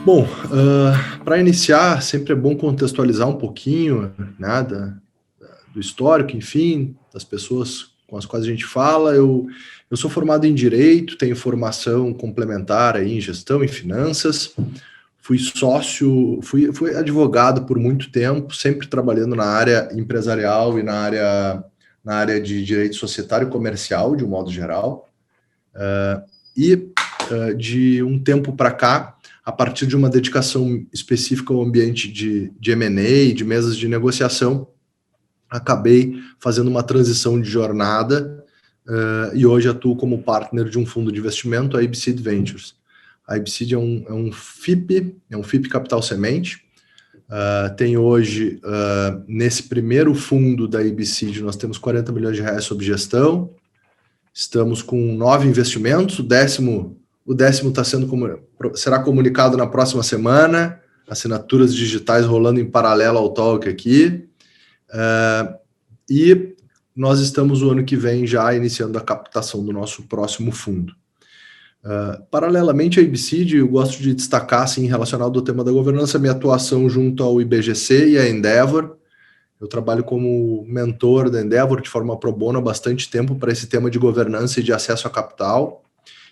Bom, para iniciar, sempre é bom contextualizar um pouquinho, né, do histórico, enfim, das pessoas com as quais a gente fala. Eu sou formado em Direito, tenho formação complementar aí em Gestão e Finanças, fui sócio, fui advogado por muito tempo, sempre trabalhando na área empresarial e na área de Direito Societário e Comercial, de um modo geral. De um tempo para cá, a partir de uma dedicação específica ao ambiente de M&A, de mesas de negociação, acabei fazendo uma transição de jornada e hoje atuo como partner de um fundo de investimento, a IBSeed Ventures. A IBSeed é um FIP Capital Semente. Tem hoje, nesse primeiro fundo da IBSeed, nós temos 40 milhões de reais sob gestão. Estamos com 9 investimentos, o décimo será comunicado na próxima semana, assinaturas digitais rolando em paralelo ao talk aqui. E nós estamos o ano que vem já iniciando a captação do nosso próximo fundo. Paralelamente à IBSeed, eu gosto de destacar, assim, relacionado ao tema da governança, minha atuação junto ao IBGC e à Endeavor. Eu trabalho como mentor da Endeavor de forma pro bono há bastante tempo para esse tema de governança e de acesso a capital.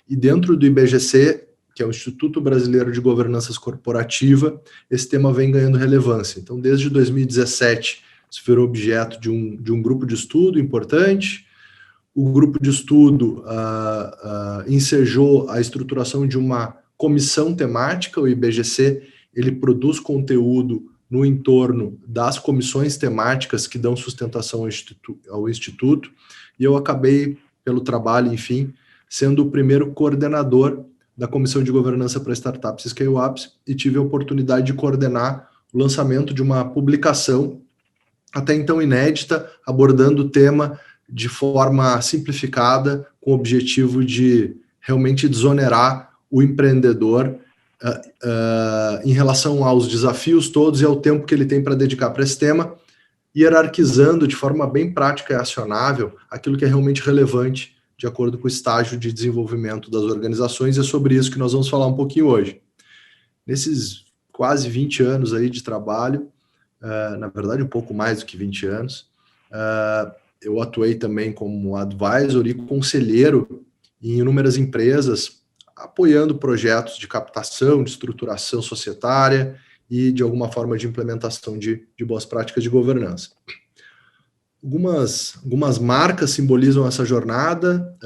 E dentro do IBGC, que é o Instituto Brasileiro de Governança Corporativa, esse tema vem ganhando relevância. Então, desde 2017, isso virou objeto de um grupo de estudo importante. O grupo de estudo ensejou a estruturação de uma comissão temática. O IBGC ele produz conteúdo no entorno das comissões temáticas que dão sustentação ao Instituto, e eu acabei, pelo trabalho, enfim, sendo o primeiro coordenador da Comissão de Governança para Startups e Scale-Ups, e tive a oportunidade de coordenar o lançamento de uma publicação, até então inédita, abordando o tema de forma simplificada, com o objetivo de realmente desonerar o empreendedor em relação aos desafios todos e ao tempo que ele tem para dedicar para esse tema, hierarquizando de forma bem prática e acionável aquilo que é realmente relevante de acordo com o estágio de desenvolvimento das organizações, e é sobre isso que nós vamos falar um pouquinho hoje. Nesses quase 20 anos aí de trabalho, na verdade um pouco mais do que 20 anos, eu atuei também como advisor e conselheiro em inúmeras empresas, apoiando projetos de captação, de estruturação societária e, de alguma forma, de implementação de boas práticas de governança. Algumas marcas simbolizam essa jornada.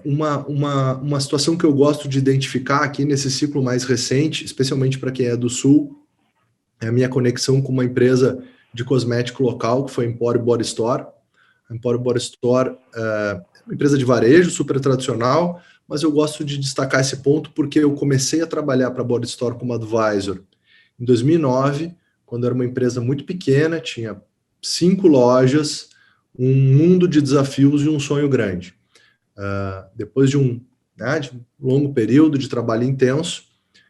Uma situação que eu gosto de identificar aqui nesse ciclo mais recente, especialmente para quem é do Sul, é a minha conexão com uma empresa de cosmético local, que foi a Empório Body Store. A Empório Body Store é uma empresa de varejo super tradicional, mas eu gosto de destacar esse ponto porque eu comecei a trabalhar para a Body Store como advisor em 2009, quando era uma empresa muito pequena, tinha 5 lojas, um mundo de desafios e um sonho grande. Depois de um longo período de trabalho intenso,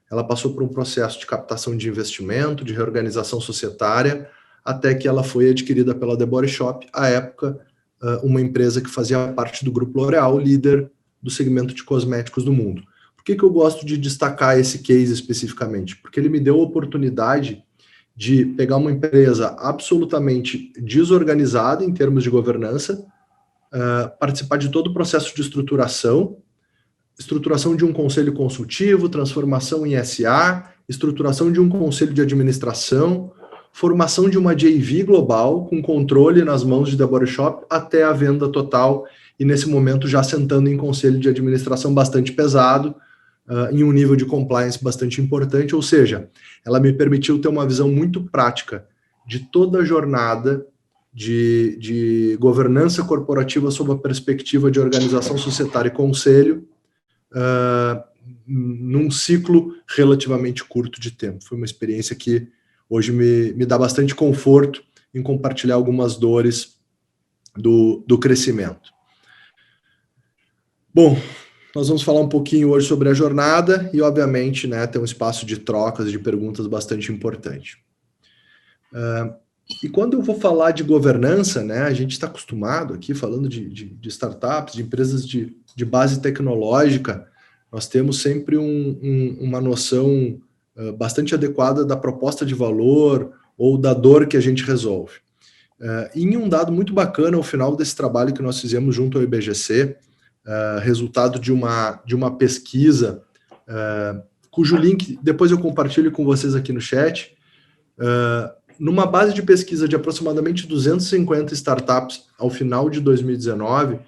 ela passou por um processo de captação de investimento, de reorganização societária, até que ela foi adquirida pela The Body Shop, à época, uma empresa que fazia parte do grupo L'Oréal, líder do segmento de cosméticos do mundo. Por que eu gosto de destacar esse case especificamente? Porque ele me deu a oportunidade de pegar uma empresa absolutamente desorganizada em termos de governança, participar de todo o processo de estruturação de um conselho consultivo, transformação em SA, estruturação de um conselho de administração, formação de uma JV global com controle nas mãos de The Body Shop até a venda total, e nesse momento já sentando em conselho de administração bastante pesado, em um nível de compliance bastante importante, ou seja, ela me permitiu ter uma visão muito prática de toda a jornada de governança corporativa sob a perspectiva de organização societária e conselho, num ciclo relativamente curto de tempo. Foi uma experiência que hoje me dá bastante conforto em compartilhar algumas dores do crescimento. Bom, nós vamos falar um pouquinho hoje sobre a jornada e, obviamente, ter um espaço de trocas e de perguntas bastante importante. E quando eu vou falar de governança, a gente está acostumado aqui, falando de startups, de empresas de base tecnológica, nós temos sempre uma noção bastante adequada da proposta de valor ou da dor que a gente resolve. Em um dado muito bacana, ao final desse trabalho que nós fizemos junto ao IBGC, resultado de uma pesquisa, cujo link depois eu compartilho com vocês aqui no chat, numa base de pesquisa de aproximadamente 250 startups ao final de 2019,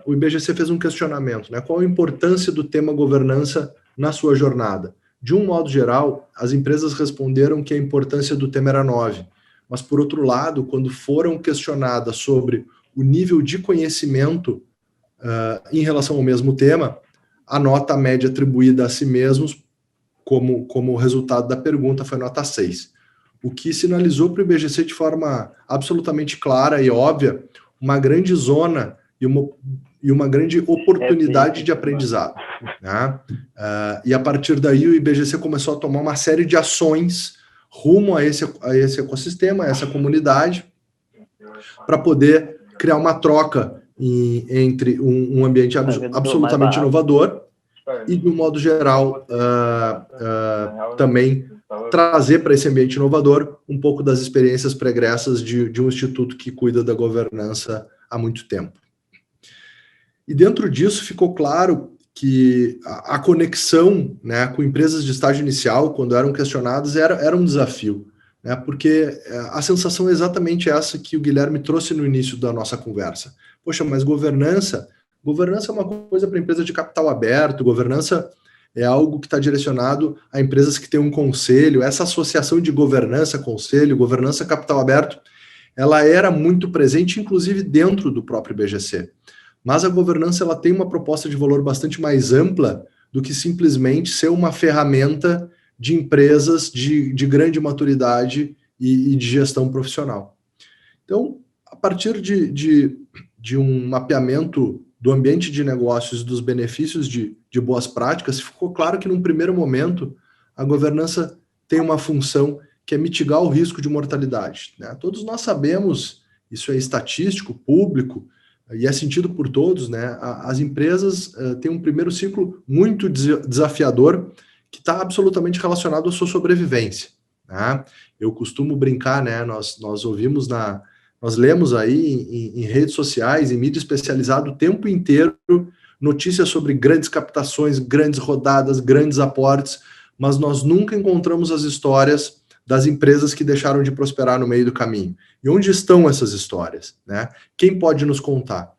o IBGC fez um questionamento, né? Qual a importância do tema governança na sua jornada? De um modo geral, as empresas responderam que a importância do tema era 9, mas, por outro lado, quando foram questionadas sobre o nível de conhecimento em relação ao mesmo tema, a nota média atribuída a si mesmos, como resultado da pergunta, foi nota 6. O que sinalizou para o IBGC de forma absolutamente clara e óbvia uma grande zona e uma grande oportunidade de aprendizado. Né? E a partir daí o IBGC começou a tomar uma série de ações rumo a esse ecossistema, a essa comunidade, para poder criar uma troca entre um ambiente absolutamente inovador e, de um modo geral, também trazer para esse ambiente inovador um pouco das experiências pregressas de um instituto que cuida da governança há muito tempo. E dentro disso ficou claro que a conexão, né, com empresas de estágio inicial, quando eram questionadas, era um desafio, né, porque a sensação é exatamente essa que o Guilherme trouxe no início da nossa conversa. Poxa, mas governança é uma coisa para empresa de capital aberto, governança é algo que está direcionado a empresas que têm um conselho, essa associação de governança, conselho, governança, capital aberto, ela era muito presente, inclusive dentro do próprio IBGC. Mas a governança ela tem uma proposta de valor bastante mais ampla do que simplesmente ser uma ferramenta de empresas de grande maturidade e de gestão profissional. Então, a partir de um mapeamento do ambiente de negócios e dos benefícios de boas práticas, ficou claro que, num primeiro momento, a governança tem uma função que é mitigar o risco de mortalidade. Né? Todos nós sabemos, isso é estatístico, público, e é sentido por todos, né? As empresas têm um primeiro ciclo muito desafiador que está absolutamente relacionado à sua sobrevivência. Né? Eu costumo brincar, né? Nós ouvimos nós lemos aí em redes sociais, em mídia especializada o tempo inteiro notícias sobre grandes captações, grandes rodadas, grandes aportes, mas nós nunca encontramos as histórias das empresas que deixaram de prosperar no meio do caminho. E onde estão essas histórias? Né? Quem pode nos contar?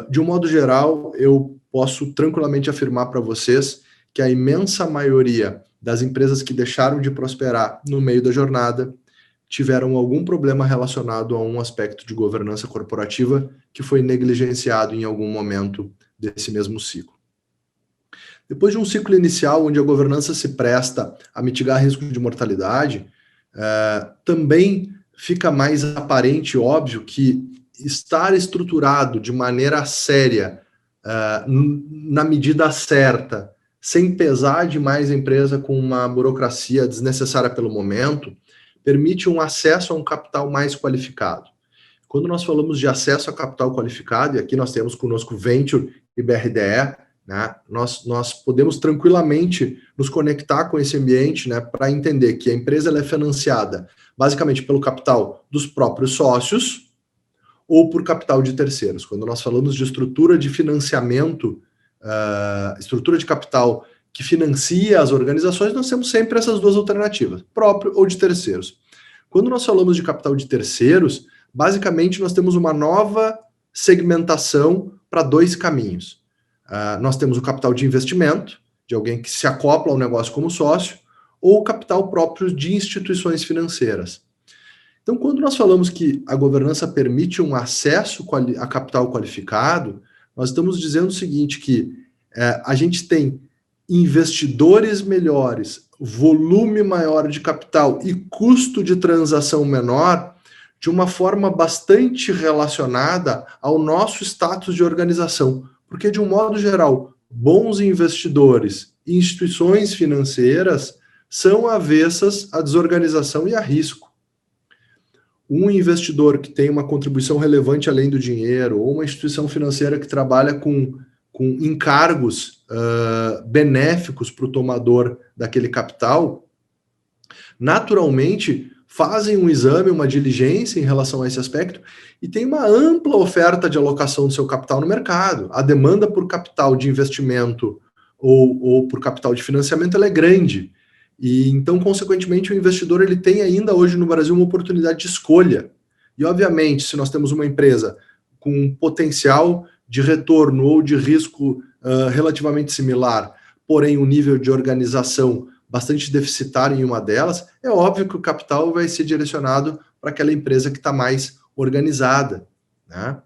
De um modo geral, eu posso tranquilamente afirmar para vocês que a imensa maioria das empresas que deixaram de prosperar no meio da jornada tiveram algum problema relacionado a um aspecto de governança corporativa que foi negligenciado em algum momento desse mesmo ciclo. Depois de um ciclo inicial onde a governança se presta a mitigar risco de mortalidade, também fica mais aparente e óbvio que estar estruturado de maneira séria, na medida certa, sem pesar demais a empresa com uma burocracia desnecessária pelo momento, permite um acesso a um capital mais qualificado. Quando nós falamos de acesso a capital qualificado, e aqui nós temos conosco Venture e BRDE, né, nós podemos tranquilamente nos conectar com esse ambiente, né, para entender que a empresa ela é financiada basicamente pelo capital dos próprios sócios ou por capital de terceiros. Quando nós falamos de estrutura de financiamento, estrutura de capital que financia as organizações, nós temos sempre essas duas alternativas, próprio ou de terceiros. Quando nós falamos de capital de terceiros, basicamente nós temos uma nova segmentação para dois caminhos. Nós temos o capital de investimento, de alguém que se acopla ao negócio como sócio, ou o capital próprio de instituições financeiras. Então, quando nós falamos que a governança permite um acesso a capital qualificado, nós estamos dizendo o seguinte, que a gente tem investidores melhores, volume maior de capital e custo de transação menor, de uma forma bastante relacionada ao nosso status de organização. Porque, de um modo geral, bons investidores e instituições financeiras são avessas à desorganização e a risco. Um investidor que tem uma contribuição relevante além do dinheiro, ou uma instituição financeira que trabalha com com encargos benéficos para o tomador daquele capital, naturalmente fazem um exame, uma diligência em relação a esse aspecto e tem uma ampla oferta de alocação do seu capital no mercado. A demanda por capital de investimento ou por capital de financiamento ela é grande. E então, consequentemente, o investidor ele tem ainda hoje no Brasil uma oportunidade de escolha. E, obviamente, se nós temos uma empresa com um potencial de retorno ou de risco relativamente similar, porém um nível de organização bastante deficitário em uma delas, é óbvio que o capital vai ser direcionado para aquela empresa que está mais organizada, né?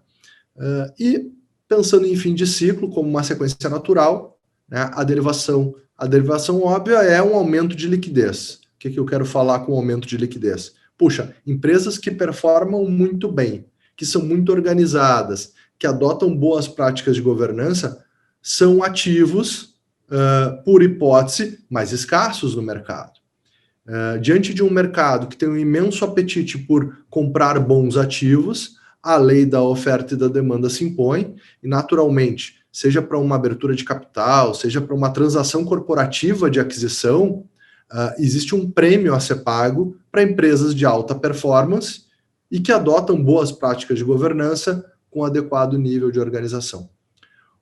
E pensando em fim de ciclo, como uma sequência natural, né, a derivação óbvia é um aumento de liquidez. O que eu quero falar com aumento de liquidez? Puxa, empresas que performam muito bem, que são muito organizadas, que adotam boas práticas de governança, são ativos, por hipótese, mais escassos no mercado. Diante de um mercado que tem um imenso apetite por comprar bons ativos, a lei da oferta e da demanda se impõe e, naturalmente, seja para uma abertura de capital, seja para uma transação corporativa de aquisição, existe um prêmio a ser pago para empresas de alta performance e que adotam boas práticas de governança com adequado nível de organização.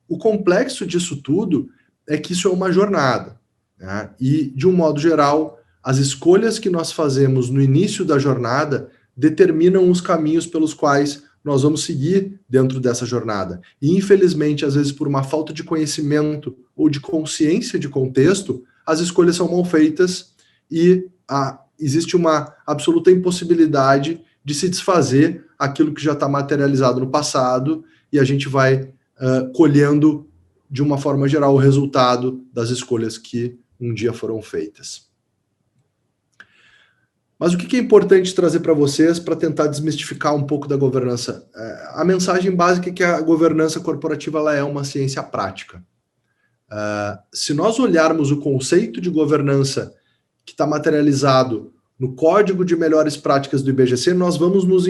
O complexo disso tudo é que isso é uma jornada, né? E, de um modo geral, as escolhas que nós fazemos no início da jornada determinam os caminhos pelos quais nós vamos seguir dentro dessa jornada. E, infelizmente, às vezes por uma falta de conhecimento ou de consciência de contexto, as escolhas são mal feitas e existe uma absoluta impossibilidade de se desfazer aquilo que já está materializado no passado e a gente vai colhendo, de uma forma geral, o resultado das escolhas que um dia foram feitas. Mas o que é importante trazer para vocês para tentar desmistificar um pouco da governança? A mensagem básica é que a governança corporativa ela é uma ciência prática. Se nós olharmos o conceito de governança que está materializado no Código de Melhores Práticas do IBGC, nós vamos nos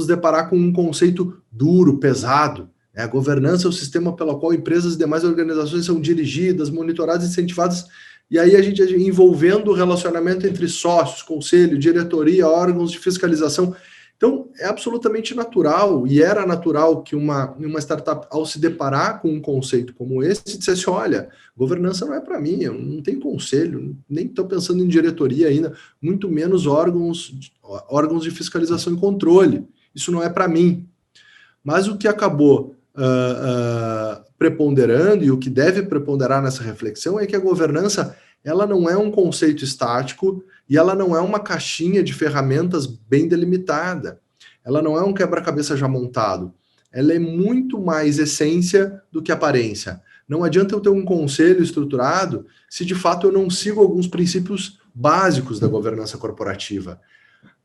deparar com um conceito duro, pesado. A governança é o sistema pelo qual empresas e demais organizações são dirigidas, monitoradas e incentivadas, e aí a gente envolvendo o relacionamento entre sócios, conselho, diretoria, órgãos de fiscalização. Então, é absolutamente natural, e era natural que uma startup, ao se deparar com um conceito como esse, dissesse, olha, governança não é para mim, eu não tenho conselho, nem estou pensando em diretoria ainda, muito menos órgãos de fiscalização e controle. Isso não é para mim. Mas o que acabou preponderando, e o que deve preponderar nessa reflexão, é que a governança ela não é um conceito estático e ela não é uma caixinha de ferramentas bem delimitada. Ela não é um quebra-cabeça já montado. Ela é muito mais essência do que aparência. Não adianta eu ter um conselho estruturado se de fato eu não sigo alguns princípios básicos da governança corporativa.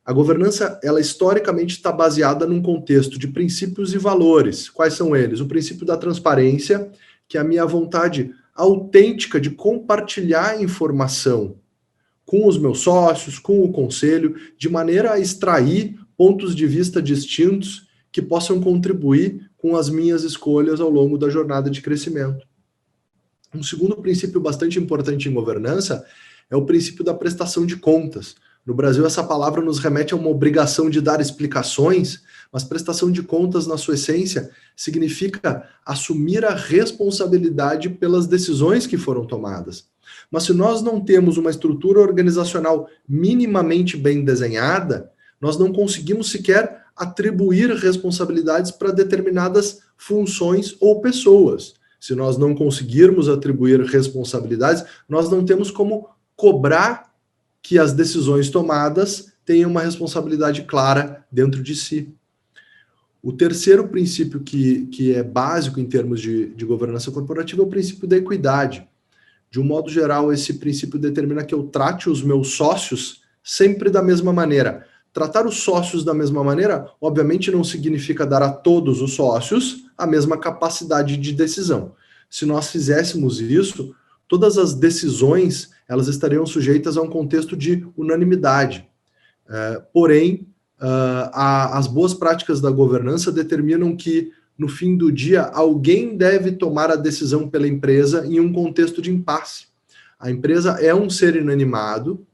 A governança, ela historicamente está baseada num contexto de princípios e valores. Quais são eles? O princípio da transparência, que é a minha vontade autêntica de compartilhar informação com os meus sócios, com o conselho, de maneira a extrair pontos de vista distintos que possam contribuir com as minhas escolhas ao longo da jornada de crescimento. Um segundo princípio bastante importante em governança é o princípio da prestação de contas. No Brasil, essa palavra nos remete a uma obrigação de dar explicações, mas prestação de contas, na sua essência, significa assumir a responsabilidade pelas decisões que foram tomadas. Mas se nós não temos uma estrutura organizacional minimamente bem desenhada, nós não conseguimos sequer atribuir responsabilidades para determinadas funções ou pessoas. Se nós não conseguirmos atribuir responsabilidades, nós não temos como cobrar que as decisões tomadas tenham uma responsabilidade clara dentro de si. O terceiro princípio que é básico em termos de governança corporativa é o princípio da equidade. De um modo geral, esse princípio determina que eu trate os meus sócios sempre da mesma maneira. Tratar os sócios da mesma maneira, obviamente, não significa dar a todos os sócios a mesma capacidade de decisão. Se nós fizéssemos isso, todas as decisões elas estariam sujeitas a um contexto de unanimidade. Porém, as boas práticas da governança determinam que no fim do dia, alguém deve tomar a decisão pela empresa em um contexto de impasse. A empresa é um ser inanimado,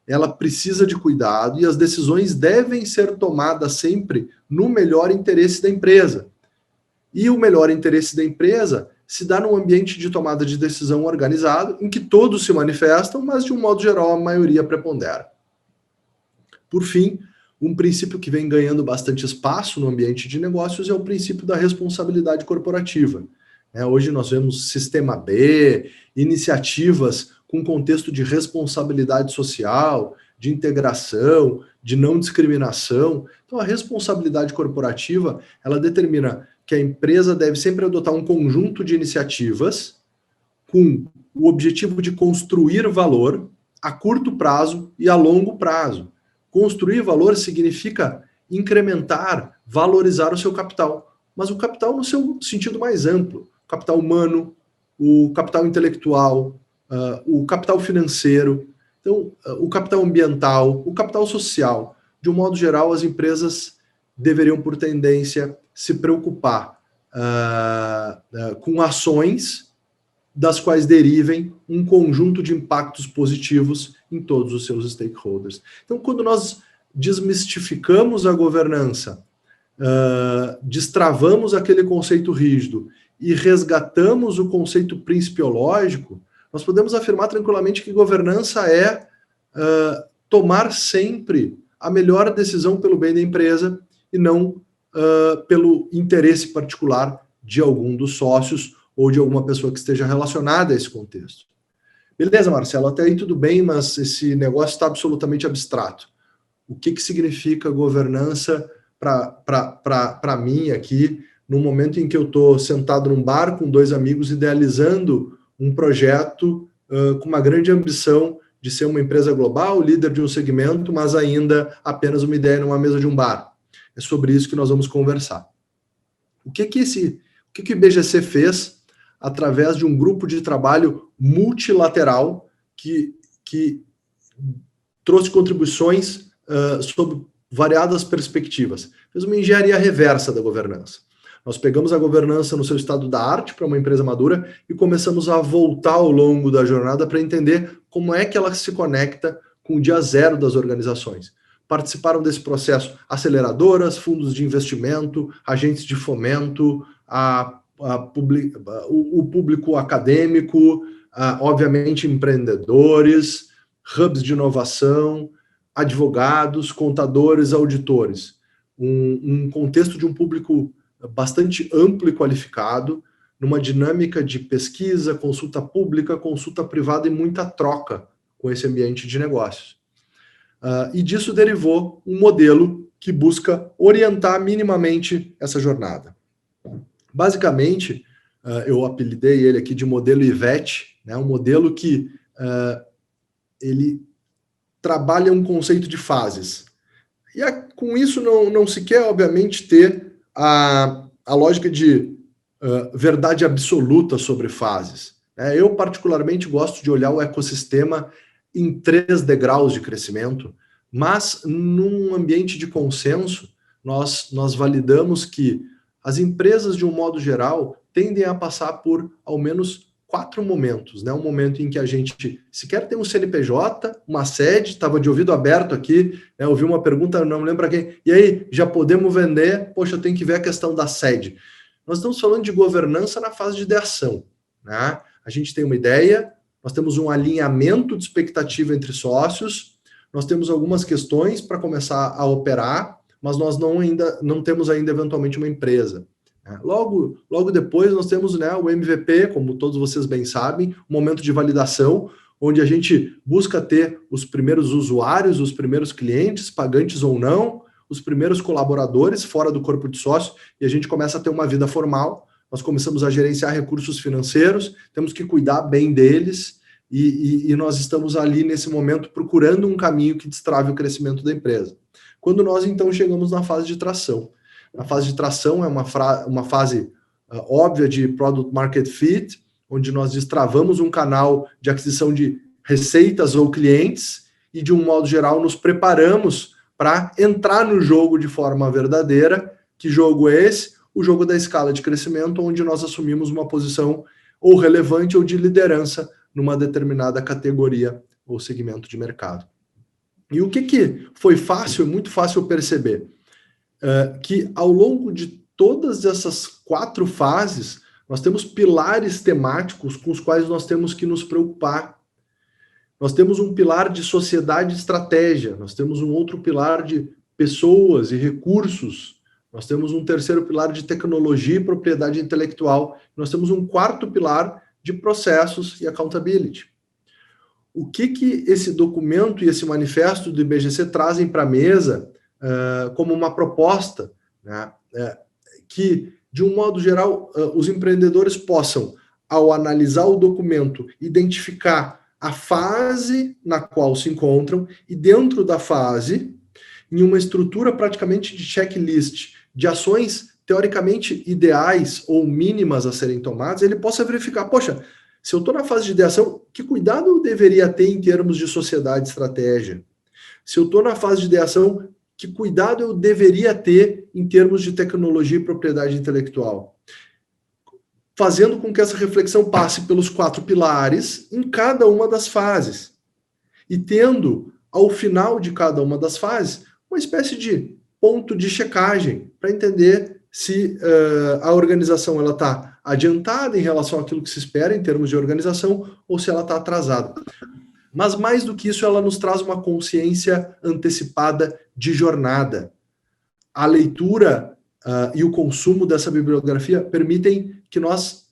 ela precisa de cuidado e as decisões devem ser tomadas sempre no melhor interesse da empresa. E o melhor interesse da empresa se dá num ambiente de tomada de decisão organizado, em que todos se manifestam, mas de um modo geral a maioria prepondera. Por fim, um princípio que vem ganhando bastante espaço no ambiente de negócios é o princípio da responsabilidade corporativa. Hoje nós vemos Sistema B, iniciativas com contexto de responsabilidade social, de integração, de não discriminação. Então a responsabilidade corporativa, ela determina que a empresa deve sempre adotar um conjunto de iniciativas com o objetivo de construir valor a curto prazo e a longo prazo. Construir valor significa incrementar, valorizar o seu capital, mas o capital no seu sentido mais amplo, o capital humano, o capital intelectual, o capital financeiro, então, o capital ambiental, o capital social. De um modo geral, as empresas deveriam, por tendência, se preocupar com ações das quais derivem um conjunto de impactos positivos em todos os seus stakeholders. Então, quando nós desmistificamos a governança, destravamos aquele conceito rígido e resgatamos o conceito principiológico, nós podemos afirmar tranquilamente que governança é tomar sempre a melhor decisão pelo bem da empresa e não pelo interesse particular de algum dos sócios ou de alguma pessoa que esteja relacionada a esse contexto. Beleza, Marcelo, até aí tudo bem, mas esse negócio está absolutamente abstrato. O que significa governança para mim aqui, no momento em que eu estou sentado num bar com dois amigos idealizando um projeto com uma grande ambição de ser uma empresa global, líder de um segmento, mas ainda apenas uma ideia numa mesa de um bar. É sobre isso que nós vamos conversar. O que o IBGC fez através de um grupo de trabalho multilateral que trouxe contribuições sob variadas perspectivas? Fez uma engenharia reversa da governança. Nós pegamos a governança no seu estado da arte para uma empresa madura e começamos a voltar ao longo da jornada para entender como é que ela se conecta com o dia zero das organizações. Participaram desse processo aceleradoras, fundos de investimento, agentes de fomento, o público acadêmico, obviamente empreendedores, hubs de inovação, advogados, contadores, auditores. Um contexto de um público bastante amplo e qualificado, numa dinâmica de pesquisa, consulta pública, consulta privada e muita troca com esse ambiente de negócios. E disso derivou um modelo que busca orientar minimamente essa jornada. Basicamente, eu apelidei ele aqui de modelo Ivete, um modelo que ele trabalha um conceito de fases. E com isso não se quer, obviamente, ter a lógica de verdade absoluta sobre fases. Eu, particularmente, gosto de olhar o ecossistema em 3 degraus de crescimento, mas num ambiente de consenso, nós validamos que as empresas, de um modo geral, tendem a passar por, ao menos, 4 momentos. Um momento em que a gente sequer tem um CNPJ, uma sede, estava de ouvido aberto aqui, ouvi uma pergunta, não me lembro para quem, e aí, já podemos vender? Poxa, eu tenho que ver a questão da sede. Nós estamos falando de governança na fase de ideação. A gente tem uma ideia, nós temos um alinhamento de expectativa entre sócios, nós temos algumas questões para começar a operar, mas nós não temos ainda, eventualmente, uma empresa. Logo depois, nós temos o MVP, como todos vocês bem sabem, um momento de validação, onde a gente busca ter os primeiros usuários, os primeiros clientes, pagantes ou não, os primeiros colaboradores fora do corpo de sócio, e a gente começa a ter uma vida formal. Nós começamos a gerenciar recursos financeiros, temos que cuidar bem deles, e nós estamos ali, nesse momento, procurando um caminho que destrave o crescimento da empresa. Quando nós, então, chegamos na fase de tração. A fase de tração é uma fase óbvia de Product Market Fit, onde nós destravamos um canal de aquisição de receitas ou clientes e, de um modo geral, nos preparamos para entrar no jogo de forma verdadeira. Que jogo é esse? o jogo da escala de crescimento, onde nós assumimos uma posição ou relevante ou de liderança numa determinada categoria ou segmento de mercado. E o que foi fácil, muito fácil perceber? Que ao longo de todas essas 4 fases, nós temos pilares temáticos com os quais nós temos que nos preocupar. Nós temos um pilar de sociedade e estratégia, nós temos um outro pilar de pessoas e recursos, nós temos um terceiro pilar de tecnologia e propriedade intelectual, nós temos um quarto pilar de processos e accountability. O que esse documento e esse manifesto do IBGC trazem para a mesa como uma proposta, né, que, de um modo geral, os empreendedores possam, ao analisar o documento, identificar a fase na qual se encontram e, dentro da fase, em uma estrutura praticamente de checklist, de ações teoricamente ideais ou mínimas a serem tomadas, ele possa verificar, poxa, se eu estou na fase de ideação, que cuidado eu deveria ter em termos de sociedade e estratégia? Se eu estou na fase de ideação, que cuidado eu deveria ter em termos de tecnologia e propriedade intelectual? Fazendo com que essa reflexão passe pelos 4 pilares em cada uma das fases. E tendo, ao final de cada uma das fases, uma espécie de ponto de checagem para entender se a organização está adiantada em relação àquilo que se espera em termos de organização ou se ela está atrasada. Mas mais do que isso, ela nos traz uma consciência antecipada de jornada. A leitura e o consumo dessa bibliografia permitem que nós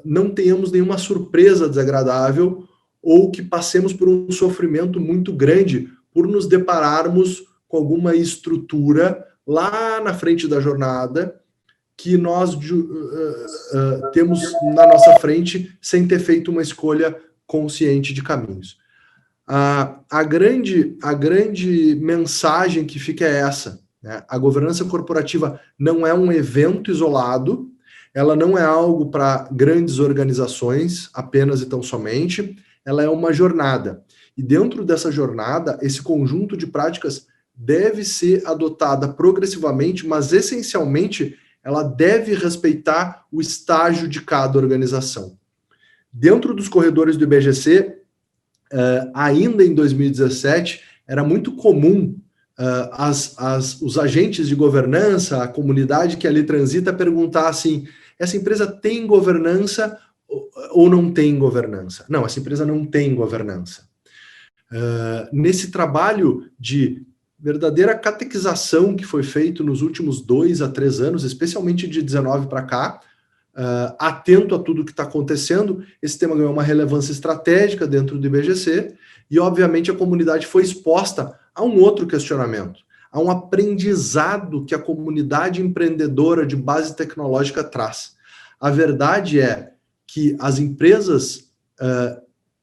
não tenhamos nenhuma surpresa desagradável ou que passemos por um sofrimento muito grande por nos depararmos com alguma estrutura lá na frente da jornada que nós temos na nossa frente sem ter feito uma escolha consciente de caminhos. A grande mensagem que fica é essa, né? A governança corporativa não é um evento isolado, ela não é algo para grandes organizações apenas e tão somente, ela é uma jornada. E dentro dessa jornada, esse conjunto de práticas deve ser adotada progressivamente, mas essencialmente ela deve respeitar o estágio de cada organização. Dentro dos corredores do IBGC, ainda em 2017, era muito comum os agentes de governança, a comunidade que ali transita, perguntar assim, essa empresa tem governança ou não tem governança? Não, essa empresa não tem governança. Nesse trabalho de verdadeira catequização que foi feito nos últimos 2 a 3 anos, especialmente de 19 para cá, atento a tudo que está acontecendo, esse tema ganhou uma relevância estratégica dentro do IBGC e, obviamente, a comunidade foi exposta a um outro questionamento, a um aprendizado que a comunidade empreendedora de base tecnológica traz. A verdade é que as empresas,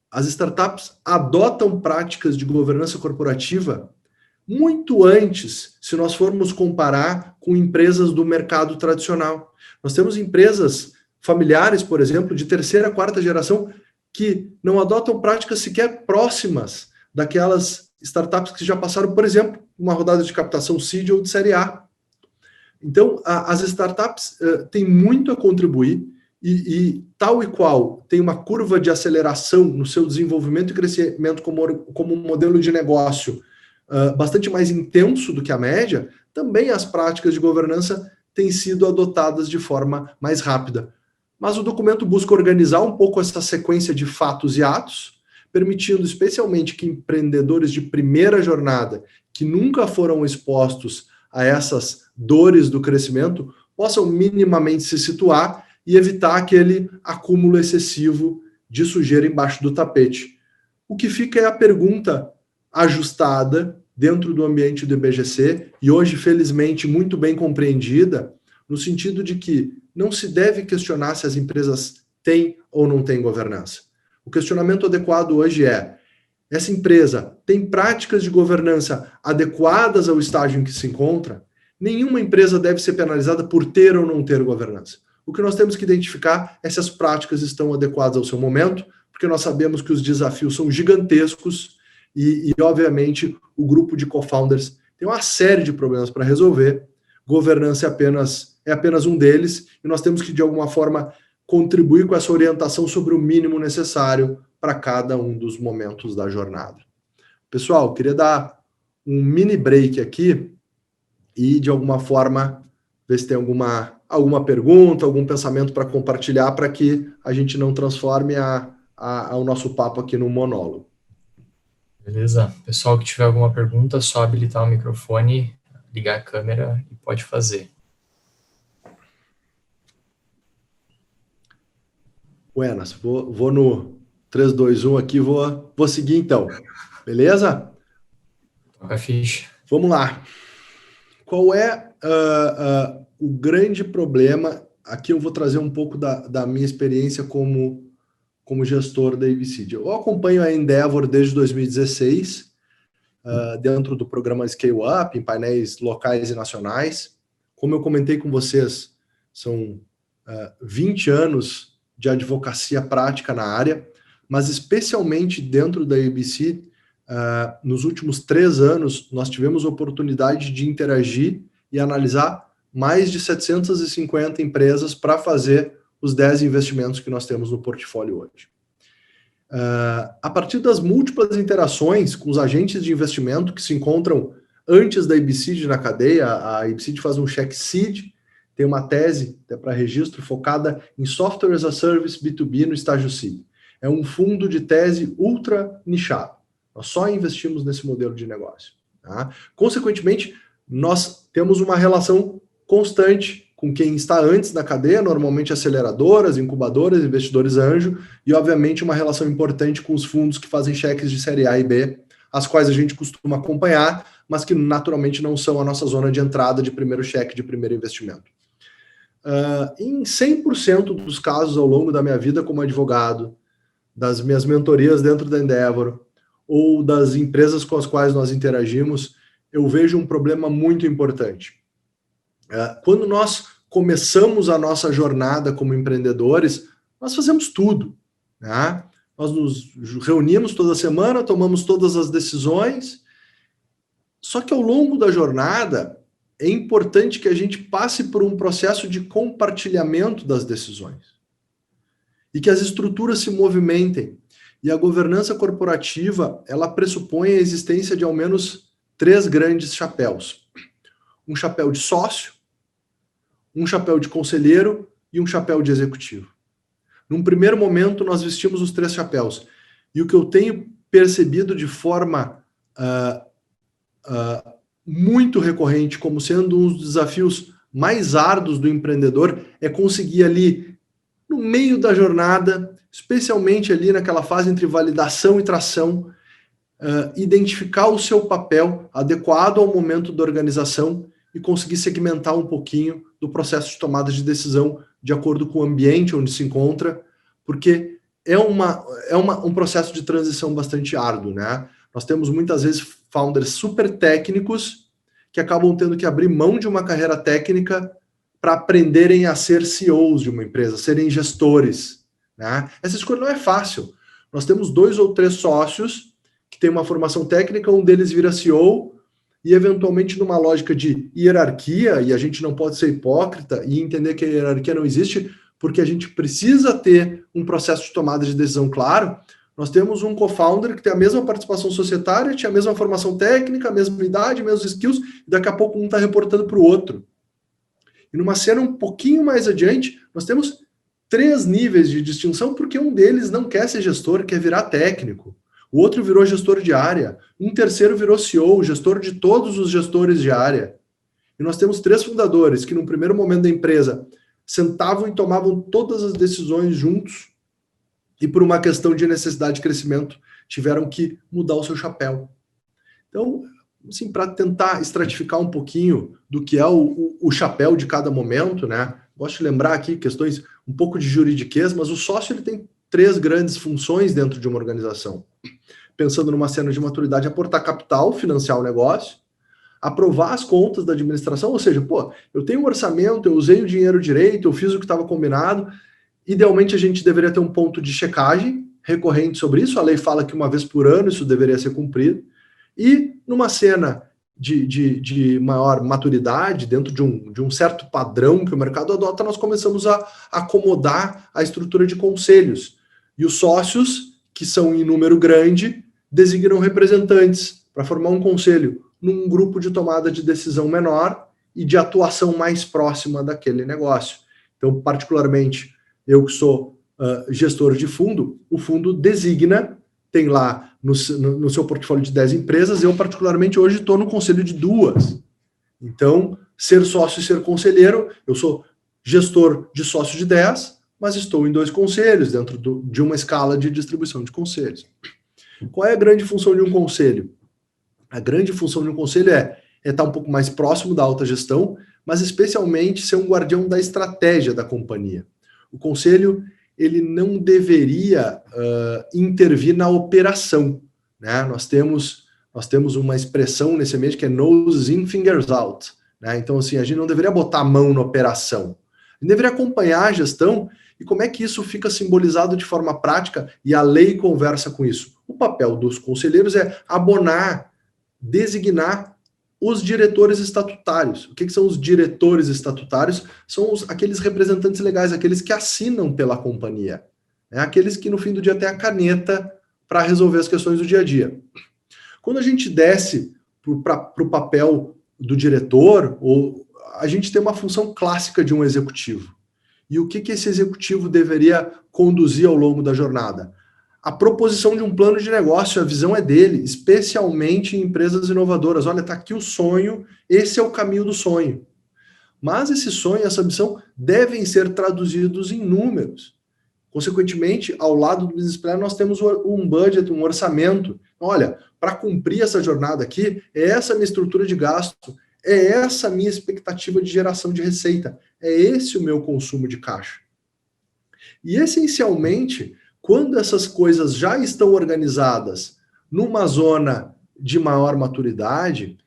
as startups adotam práticas de governança corporativa muito antes, se nós formos comparar com empresas do mercado tradicional. Nós temos empresas familiares, por exemplo, de 3ª, 4ª geração, que não adotam práticas sequer próximas daquelas startups que já passaram, por exemplo, uma rodada de captação seed ou de série A. Então, as startups têm muito a contribuir e tal e qual tem uma curva de aceleração no seu desenvolvimento e crescimento como um modelo de negócio bastante mais intenso do que a média, também as práticas de governança têm sido adotadas de forma mais rápida. Mas o documento busca organizar um pouco essa sequência de fatos e atos, permitindo especialmente que empreendedores de primeira jornada, que nunca foram expostos a essas dores do crescimento, possam minimamente se situar e evitar aquele acúmulo excessivo de sujeira embaixo do tapete. O que fica é a pergunta ajustada dentro do ambiente do IBGC, e hoje, felizmente, muito bem compreendida, no sentido de que não se deve questionar se as empresas têm ou não têm governança. O questionamento adequado hoje é: essa empresa tem práticas de governança adequadas ao estágio em que se encontra? Nenhuma empresa deve ser penalizada por ter ou não ter governança. O que nós temos que identificar é se as práticas estão adequadas ao seu momento, porque nós sabemos que os desafios são gigantescos e obviamente, o grupo de co-founders tem uma série de problemas para resolver, governança é apenas um deles, e nós temos que, de alguma forma, contribuir com essa orientação sobre o mínimo necessário para cada um dos momentos da jornada. Pessoal, queria dar um mini break aqui e, de alguma forma, ver se tem alguma pergunta, algum pensamento para compartilhar, para que a gente não transforme o nosso papo aqui num monólogo. Beleza. Pessoal que tiver alguma pergunta, só habilitar o microfone, ligar a câmera e pode fazer. Buenas, vou no 3, 2, 1 aqui, vou seguir então. Beleza? Toca a ficha. Vamos lá. Qual é o grande problema? Aqui eu vou trazer um pouco da minha experiência como gestor da ABCD. Eu acompanho a Endeavor desde 2016, dentro do programa Scale Up, em painéis locais e nacionais. Como eu comentei com vocês, são 20 anos de advocacia prática na área, mas especialmente dentro da ABC, nos últimos 3 anos, nós tivemos oportunidade de interagir e analisar mais de 750 empresas para fazer os 10 investimentos que nós temos no portfólio hoje. A partir das múltiplas interações com os agentes de investimento que se encontram antes da IBCD na cadeia, a IBCD faz um check seed, tem uma tese para registro focada em Software as a Service B2B no estágio seed. É um fundo de tese ultra nichado. Nós só investimos nesse modelo de negócio. Tá? Consequentemente, nós temos uma relação constante com quem está antes na cadeia, normalmente aceleradoras, incubadoras, investidores anjo, e obviamente uma relação importante com os fundos que fazem cheques de série A e B, as quais a gente costuma acompanhar, mas que naturalmente não são a nossa zona de entrada de primeiro cheque, de primeiro investimento. Em 100% dos casos ao longo da minha vida como advogado, das minhas mentorias dentro da Endeavor, ou das empresas com as quais nós interagimos, eu vejo um problema muito importante. Quando nós começamos a nossa jornada como empreendedores, nós fazemos tudo. Né? Nós nos reunimos toda semana, tomamos todas as decisões, só que ao longo da jornada é importante que a gente passe por um processo de compartilhamento das decisões e que as estruturas se movimentem. E a governança corporativa, ela pressupõe a existência de ao menos 3 grandes chapéus. Um chapéu de sócio, um chapéu de conselheiro e um chapéu de executivo. Num primeiro momento, nós vestimos os 3 chapéus. E o que eu tenho percebido de forma muito recorrente, como sendo um dos desafios mais árduos do empreendedor, é conseguir ali, no meio da jornada, especialmente ali naquela fase entre validação e tração, identificar o seu papel adequado ao momento da organização e conseguir segmentar um pouquinho do processo de tomada de decisão de acordo com o ambiente onde se encontra, porque é um processo de transição bastante árduo, né? Nós temos muitas vezes founders super técnicos que acabam tendo que abrir mão de uma carreira técnica para aprenderem a ser CEOs de uma empresa, serem gestores, né? Essa escolha não é fácil. Nós temos 2 ou 3 sócios que têm uma formação técnica, um deles vira CEO, e eventualmente numa lógica de hierarquia, e a gente não pode ser hipócrita e entender que a hierarquia não existe, porque a gente precisa ter um processo de tomada de decisão claro. Nós temos um co-founder que tem a mesma participação societária, tinha a mesma formação técnica, a mesma idade, mesmos skills, e daqui a pouco um está reportando para o outro. E numa cena um pouquinho mais adiante, nós temos 3 níveis de distinção, porque um deles não quer ser gestor, quer virar técnico. O outro virou gestor de área. Um terceiro virou CEO, gestor de todos os gestores de área. E nós temos 3 fundadores que, no primeiro momento da empresa, sentavam e tomavam todas as decisões juntos e, por uma questão de necessidade de crescimento, tiveram que mudar o seu chapéu. Então, assim, para tentar estratificar um pouquinho do que é o chapéu de cada momento, né? Gosto de lembrar aqui questões um pouco de juridiquês, mas o sócio ele tem 3 grandes funções dentro de uma organização. Pensando numa cena de maturidade, aportar capital, financiar o negócio, aprovar as contas da administração, ou seja, eu tenho um orçamento, eu usei o dinheiro direito, eu fiz o que estava combinado. Idealmente a gente deveria ter um ponto de checagem recorrente sobre isso, a lei fala que uma vez por ano isso deveria ser cumprido, e numa cena de maior maturidade, dentro de um certo padrão que o mercado adota, nós começamos a acomodar a estrutura de conselhos. E os sócios, que são em número grande, designam representantes para formar um conselho num grupo de tomada de decisão menor e de atuação mais próxima daquele negócio. Então, particularmente, eu que sou gestor de fundo, o fundo designa, tem lá no seu portfólio de 10 empresas, eu particularmente hoje estou no conselho de 2. Então, ser sócio e ser conselheiro, eu sou gestor de sócio de 10, mas estou em 2 conselhos, dentro de uma escala de distribuição de conselhos. Qual é a grande função de um conselho? A grande função de um conselho é estar um pouco mais próximo da alta gestão, mas especialmente ser um guardião da estratégia da companhia. O conselho, ele não deveria intervir na operação, né? Nós temos uma expressão nesse ambiente que é nose in, fingers out, né? Então, assim, a gente não deveria botar a mão na operação. A gente deveria acompanhar a gestão e como é que isso fica simbolizado de forma prática, e a lei conversa com isso. O papel dos conselheiros é abonar, designar os diretores estatutários. O que são os diretores estatutários? São aqueles representantes legais, aqueles que assinam pela companhia. Aqueles que no fim do dia têm a caneta para resolver as questões do dia a dia. Quando a gente desce para o papel do diretor, a gente tem uma função clássica de um executivo. E o que esse executivo deveria conduzir ao longo da jornada? A proposição de um plano de negócio, a visão é dele, especialmente em empresas inovadoras. Olha, está aqui o sonho, esse é o caminho do sonho. Mas esse sonho, essa missão, devem ser traduzidos em números. Consequentemente, ao lado do business plan, nós temos um budget, um orçamento. Olha, para cumprir essa jornada aqui, é essa a minha estrutura de gasto, é essa a minha expectativa de geração de receita, é esse o meu consumo de caixa. E, essencialmente, quando essas coisas já estão organizadas numa zona de maior maturidade,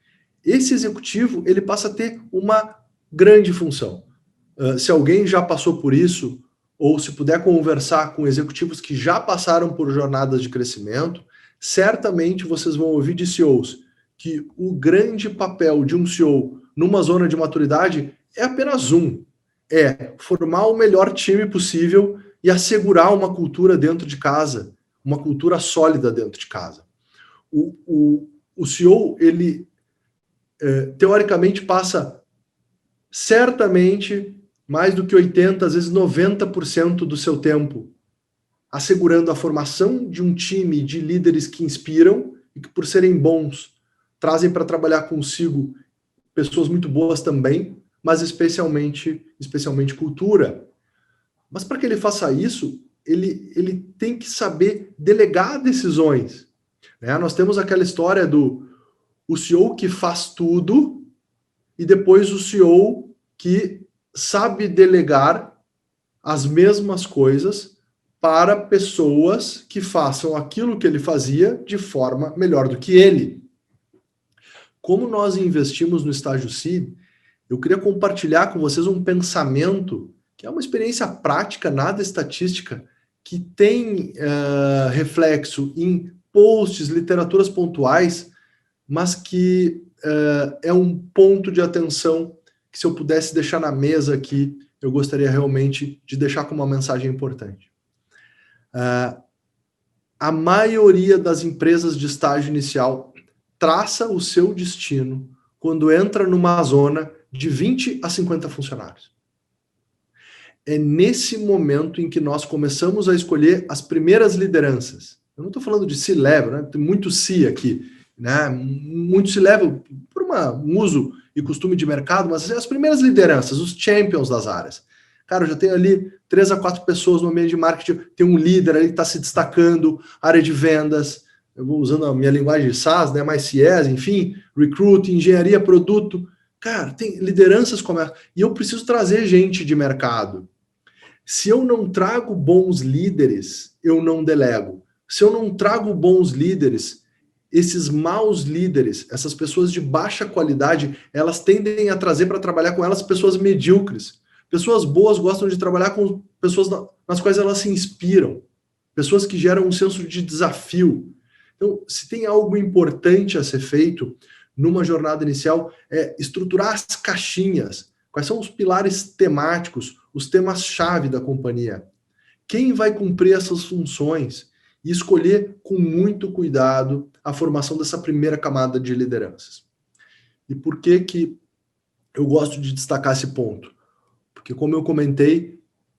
esse executivo ele passa a ter uma grande função. Se alguém já passou por isso, ou se puder conversar com executivos que já passaram por jornadas de crescimento, certamente vocês vão ouvir de CEOs que o grande papel de um CEO numa zona de maturidade é apenas é formar o melhor time possível e assegurar uma cultura dentro de casa, uma cultura sólida dentro de casa. O CEO, ele, teoricamente, passa certamente mais do que 80%, às vezes 90% do seu tempo assegurando a formação de um time de líderes que inspiram e que, por serem bons, trazem para trabalhar consigo pessoas muito boas também, mas especialmente cultura. Mas para que ele faça isso, ele tem que saber delegar decisões. Né? Nós temos aquela história do o CEO que faz tudo e depois o CEO que sabe delegar as mesmas coisas para pessoas que façam aquilo que ele fazia de forma melhor do que ele. Como nós investimos no estágio Seed, eu queria compartilhar com vocês um pensamento que é uma experiência prática, nada estatística, que tem reflexo em posts, literaturas pontuais, mas que é um ponto de atenção que, se eu pudesse deixar na mesa aqui, eu gostaria realmente de deixar como uma mensagem importante. A maioria das empresas de estágio inicial traça o seu destino quando entra numa zona de 20 a 50 funcionários. É nesse momento em que nós começamos a escolher as primeiras lideranças. Eu não estou falando de C-level, né? Tem muito C aqui, né? Muito C-level por um uso e costume de mercado, mas as primeiras lideranças, os champions das áreas. Cara, eu já tenho ali 3 a 4 pessoas no ambiente de marketing, tem um líder ali que está se destacando, área de vendas, eu vou usando a minha linguagem de SaaS, né? Mais CS, enfim, recruiting, engenharia, produto. Cara, tem lideranças como essa. E eu preciso trazer gente de mercado. Se eu não trago bons líderes, eu não delego. Se eu não trago bons líderes, esses maus líderes, essas pessoas de baixa qualidade, elas tendem a trazer para trabalhar com elas pessoas medíocres. Pessoas boas gostam de trabalhar com pessoas nas quais elas se inspiram. Pessoas que geram um senso de desafio. Então, se tem algo importante a ser feito, numa jornada inicial é estruturar as caixinhas. Quais são os pilares temáticos, os temas-chave da companhia? Quem vai cumprir essas funções? E escolher com muito cuidado a formação dessa primeira camada de lideranças. E por que eu gosto de destacar esse ponto? Porque, como eu comentei,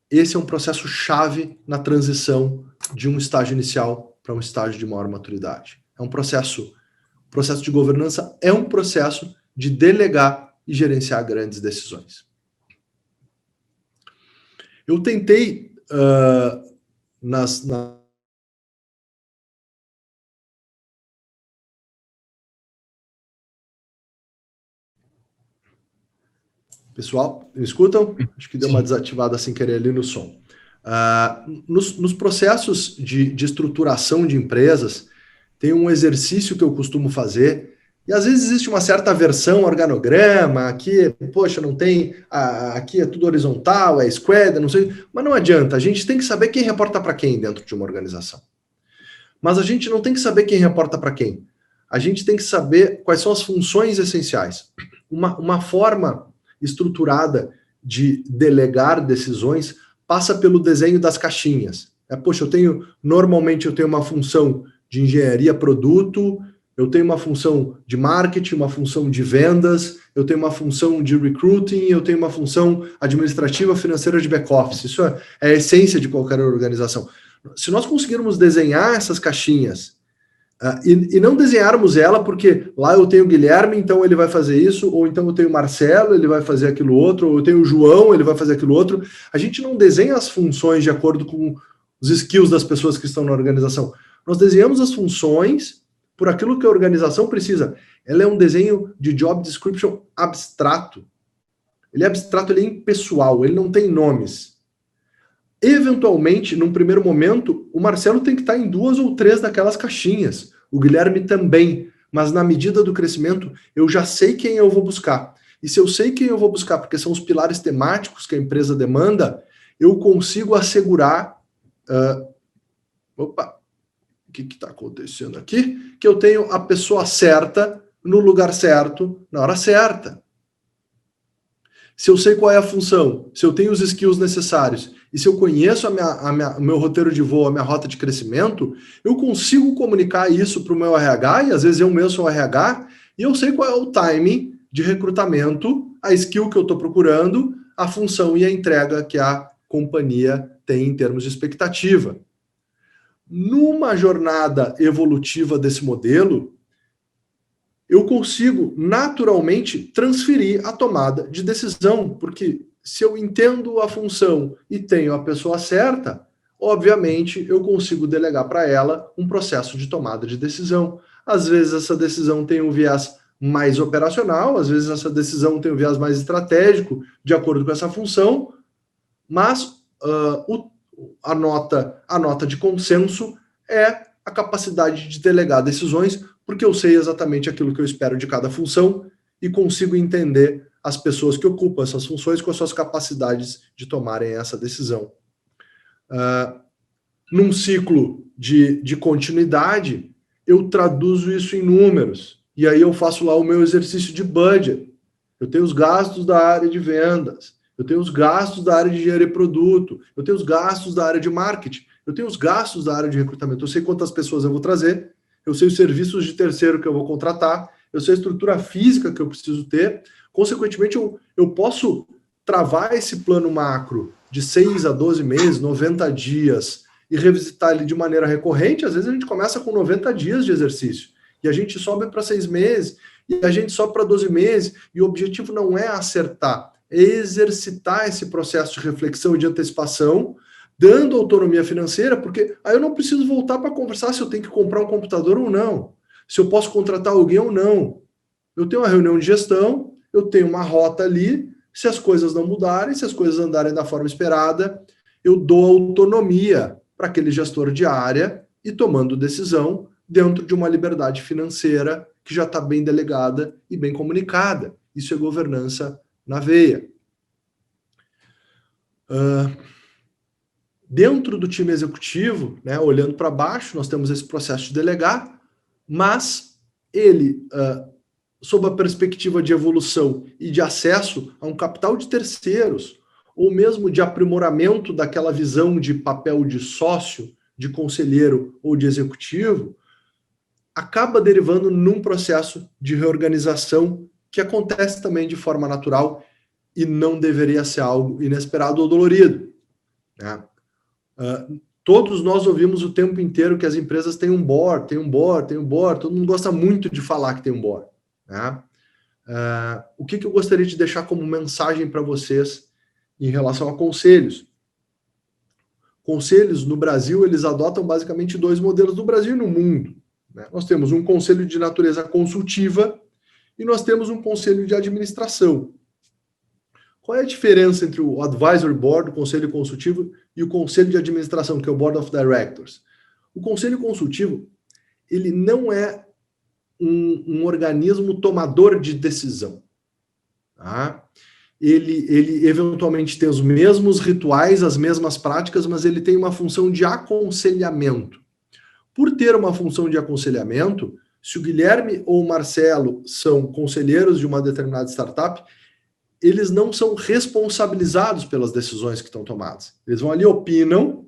esse é um processo chave na transição de um estágio inicial para um estágio de maior maturidade. É um processo de governança é um processo de delegar e gerenciar grandes decisões. Eu tentei, Pessoal, me escutam? Acho que deu uma desativada sem querer ali no som. Nos processos de estruturação de empresas, tem um exercício que eu costumo fazer, e às vezes existe uma certa versão organograma, aqui, poxa, não tem, aqui é tudo horizontal, é squad, não sei, mas não adianta, a gente tem que saber quem reporta para quem dentro de uma organização. Mas a gente não tem que saber quem reporta para quem. A gente tem que saber quais são as funções essenciais. Uma forma estruturada de delegar decisões passa pelo desenho das caixinhas. Poxa, normalmente eu tenho uma função de engenharia produto, eu tenho uma função de marketing, uma função de vendas, eu tenho uma função de recruiting, eu tenho uma função administrativa, financeira, de back-office. Isso é a essência de qualquer organização. Se nós conseguirmos desenhar essas caixinhas e não desenharmos ela porque lá eu tenho o Guilherme, então ele vai fazer isso, ou então eu tenho o Marcelo, ele vai fazer aquilo outro, ou eu tenho o João, ele vai fazer aquilo outro. A gente não desenha as funções de acordo com os skills das pessoas que estão na organização. Nós desenhamos as funções por aquilo que a organização precisa. Ela é um desenho de job description abstrato. Ele é abstrato, ele é impessoal, ele não tem nomes. Eventualmente, num primeiro momento, o Marcelo tem que estar em 2 ou 3 daquelas caixinhas. O Guilherme também. Mas na medida do crescimento, eu já sei quem eu vou buscar. E se eu sei quem eu vou buscar, porque são os pilares temáticos que a empresa demanda, eu consigo assegurar... o que está acontecendo aqui? Que eu tenho a pessoa certa, no lugar certo, na hora certa. Se eu sei qual é a função, se eu tenho os skills necessários, e se eu conheço o meu roteiro de voo, a minha rota de crescimento, eu consigo comunicar isso para o meu RH, e às vezes eu mesmo sou o RH, e eu sei qual é o timing de recrutamento, a skill que eu estou procurando, a função e a entrega que a companhia tem em termos de expectativa. Numa jornada evolutiva desse modelo, eu consigo naturalmente transferir a tomada de decisão, porque se eu entendo a função e tenho a pessoa certa, obviamente eu consigo delegar para ela um processo de tomada de decisão. Às vezes essa decisão tem um viés mais operacional, às vezes essa decisão tem um viés mais estratégico, de acordo com essa função, mas a nota de consenso é a capacidade de delegar decisões, porque eu sei exatamente aquilo que eu espero de cada função e consigo entender as pessoas que ocupam essas funções com as suas capacidades de tomarem essa decisão. Num ciclo de continuidade, eu traduzo isso em números, e aí eu faço lá o meu exercício de budget. Eu tenho os gastos da área de vendas, eu tenho os gastos da área de engenharia e produto, eu tenho os gastos da área de marketing, eu tenho os gastos da área de recrutamento, eu sei quantas pessoas eu vou trazer, eu sei os serviços de terceiro que eu vou contratar, eu sei a estrutura física que eu preciso ter, consequentemente eu posso travar esse plano macro de 6 a 12 meses, 90 dias, e revisitar ele de maneira recorrente. Às vezes a gente começa com 90 dias de exercício, e a gente sobe para 6 meses, e a gente sobe para 12 meses, e o objetivo não é acertar, é exercitar esse processo de reflexão e de antecipação, dando autonomia financeira, porque aí eu não preciso voltar para conversar se eu tenho que comprar um computador ou não, se eu posso contratar alguém ou não. Eu tenho uma reunião de gestão, eu tenho uma rota ali, se as coisas não mudarem, se as coisas andarem da forma esperada, eu dou autonomia para aquele gestor de área e tomando decisão dentro de uma liberdade financeira que já está bem delegada e bem comunicada. Isso é governança na veia. Dentro do time executivo, né, olhando para baixo, nós temos esse processo de delegar, mas ele sob a perspectiva de evolução e de acesso a um capital de terceiros, ou mesmo de aprimoramento daquela visão de papel de sócio, de conselheiro ou de executivo, acaba derivando num processo de reorganização que acontece também de forma natural e não deveria ser algo inesperado ou dolorido, né? Todos nós ouvimos o tempo inteiro que as empresas têm um board, todo mundo gosta muito de falar que tem um board, né? O que eu gostaria de deixar como mensagem para vocês em relação a conselhos? Conselhos no Brasil, eles adotam basicamente 2 modelos no Brasil e no mundo, né? Nós temos um conselho de natureza consultiva e nós temos um conselho de administração. Qual é a diferença entre o Advisory Board, o conselho consultivo, e o conselho de administração, que é o Board of Directors? O conselho consultivo, ele não é um organismo tomador de decisão, tá? Ele eventualmente tem os mesmos rituais, as mesmas práticas, mas ele tem uma função de aconselhamento. Por ter uma função de aconselhamento, se o Guilherme ou o Marcelo são conselheiros de uma determinada startup, eles não são responsabilizados pelas decisões que estão tomadas. Eles vão ali, opinam,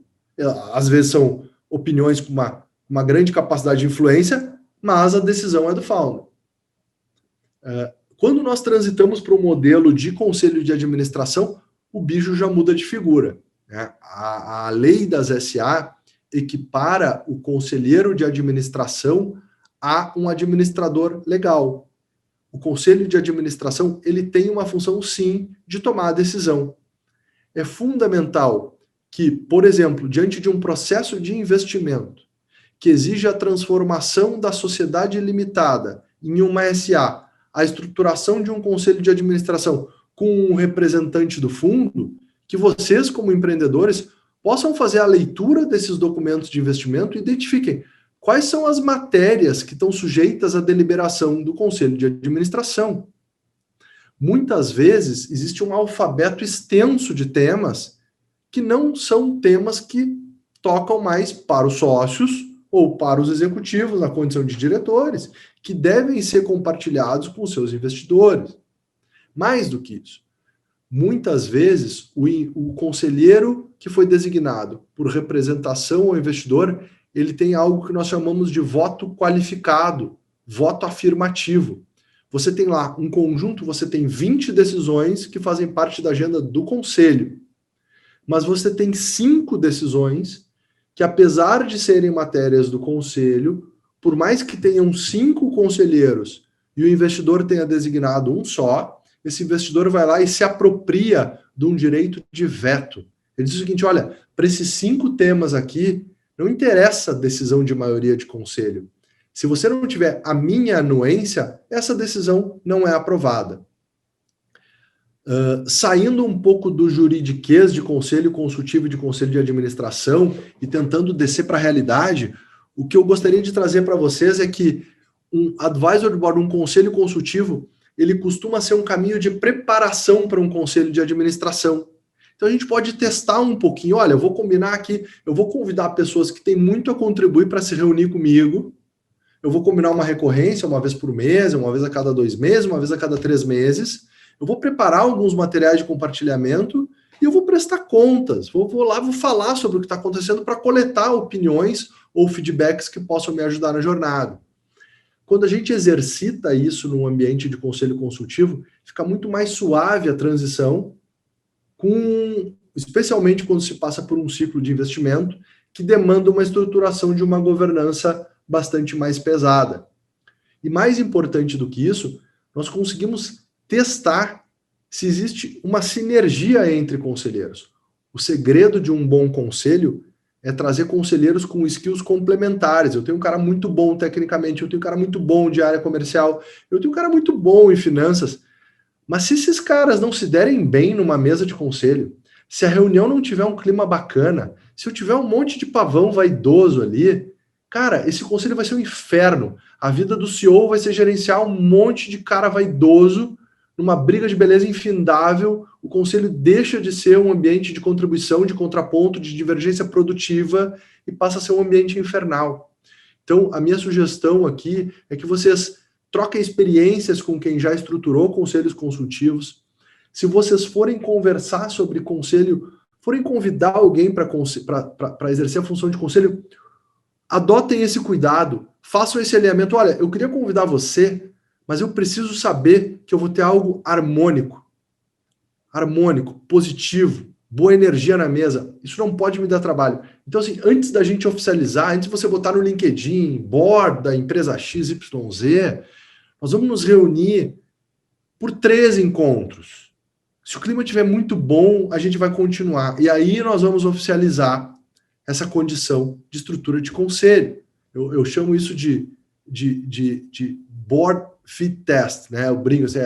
às vezes são opiniões com uma grande capacidade de influência, mas a decisão é do founder. Quando nós transitamos para o modelo de conselho de administração, o bicho já muda de figura, né? A lei das SA equipara o conselheiro de administração a um administrador legal. O conselho de administração, ele tem uma função, sim, de tomar a decisão. É fundamental que, por exemplo, diante de um processo de investimento que exige a transformação da sociedade limitada em uma SA, a estruturação de um conselho de administração com um representante do fundo, que vocês, como empreendedores, possam fazer a leitura desses documentos de investimento e identifiquem quais são as matérias que estão sujeitas à deliberação do conselho de administração. Muitas vezes existe um alfabeto extenso de temas que não são temas que tocam mais para os sócios ou para os executivos na condição de diretores, que devem ser compartilhados com os seus investidores. Mais do que isso, muitas vezes o conselheiro que foi designado por representação ao investidor, ele tem algo que nós chamamos de voto qualificado, voto afirmativo. Você tem lá um conjunto, você tem 20 decisões que fazem parte da agenda do conselho, mas você tem 5 decisões que, apesar de serem matérias do conselho, por mais que tenham 5 conselheiros e o investidor tenha designado um só, esse investidor vai lá e se apropria de um direito de veto. Ele diz o seguinte, olha, para esses 5 temas aqui, não interessa a decisão de maioria de conselho. Se você não tiver a minha anuência, essa decisão não é aprovada. Saindo um pouco do juridiquês de conselho consultivo e de conselho de administração e tentando descer para a realidade, o que eu gostaria de trazer para vocês é que um advisory board, um conselho consultivo, ele costuma ser um caminho de preparação para um conselho de administração. Então a gente pode testar um pouquinho, olha, eu vou combinar aqui, eu vou convidar pessoas que têm muito a contribuir para se reunir comigo, eu vou combinar uma recorrência uma vez por mês, uma vez a cada 2 meses, uma vez a cada 3 meses, eu vou preparar alguns materiais de compartilhamento e eu vou prestar contas, vou lá, vou falar sobre o que está acontecendo para coletar opiniões ou feedbacks que possam me ajudar na jornada. Quando a gente exercita isso num ambiente de conselho consultivo, fica muito mais suave a transição, especialmente quando se passa por um ciclo de investimento que demanda uma estruturação de uma governança bastante mais pesada. E mais importante do que isso, nós conseguimos testar se existe uma sinergia entre conselheiros. O segredo de um bom conselho é trazer conselheiros com skills complementares. Eu tenho um cara muito bom tecnicamente, eu tenho um cara muito bom de área comercial, eu tenho um cara muito bom em finanças. Mas se esses caras não se derem bem numa mesa de conselho, se a reunião não tiver um clima bacana, se eu tiver um monte de pavão vaidoso ali, cara, esse conselho vai ser um inferno. A vida do CEO vai ser gerenciar um monte de cara vaidoso numa briga de beleza infindável. O conselho deixa de ser um ambiente de contribuição, de contraponto, de divergência produtiva e passa a ser um ambiente infernal. Então, a minha sugestão aqui é que vocês troquem experiências com quem já estruturou conselhos consultivos. Se vocês forem conversar sobre conselho, forem convidar alguém para exercer a função de conselho, adotem esse cuidado, façam esse alinhamento. Olha, eu queria convidar você, mas eu preciso saber que eu vou ter algo harmônico, positivo, boa energia na mesa. Isso não pode me dar trabalho. Então, assim, antes da gente oficializar, antes de você botar no LinkedIn, board da empresa XYZ, nós vamos nos reunir por 3 encontros. Se o clima estiver muito bom, a gente vai continuar. E aí nós vamos oficializar essa condição de estrutura de conselho. Eu chamo isso de board fit test, né? Eu brinco assim,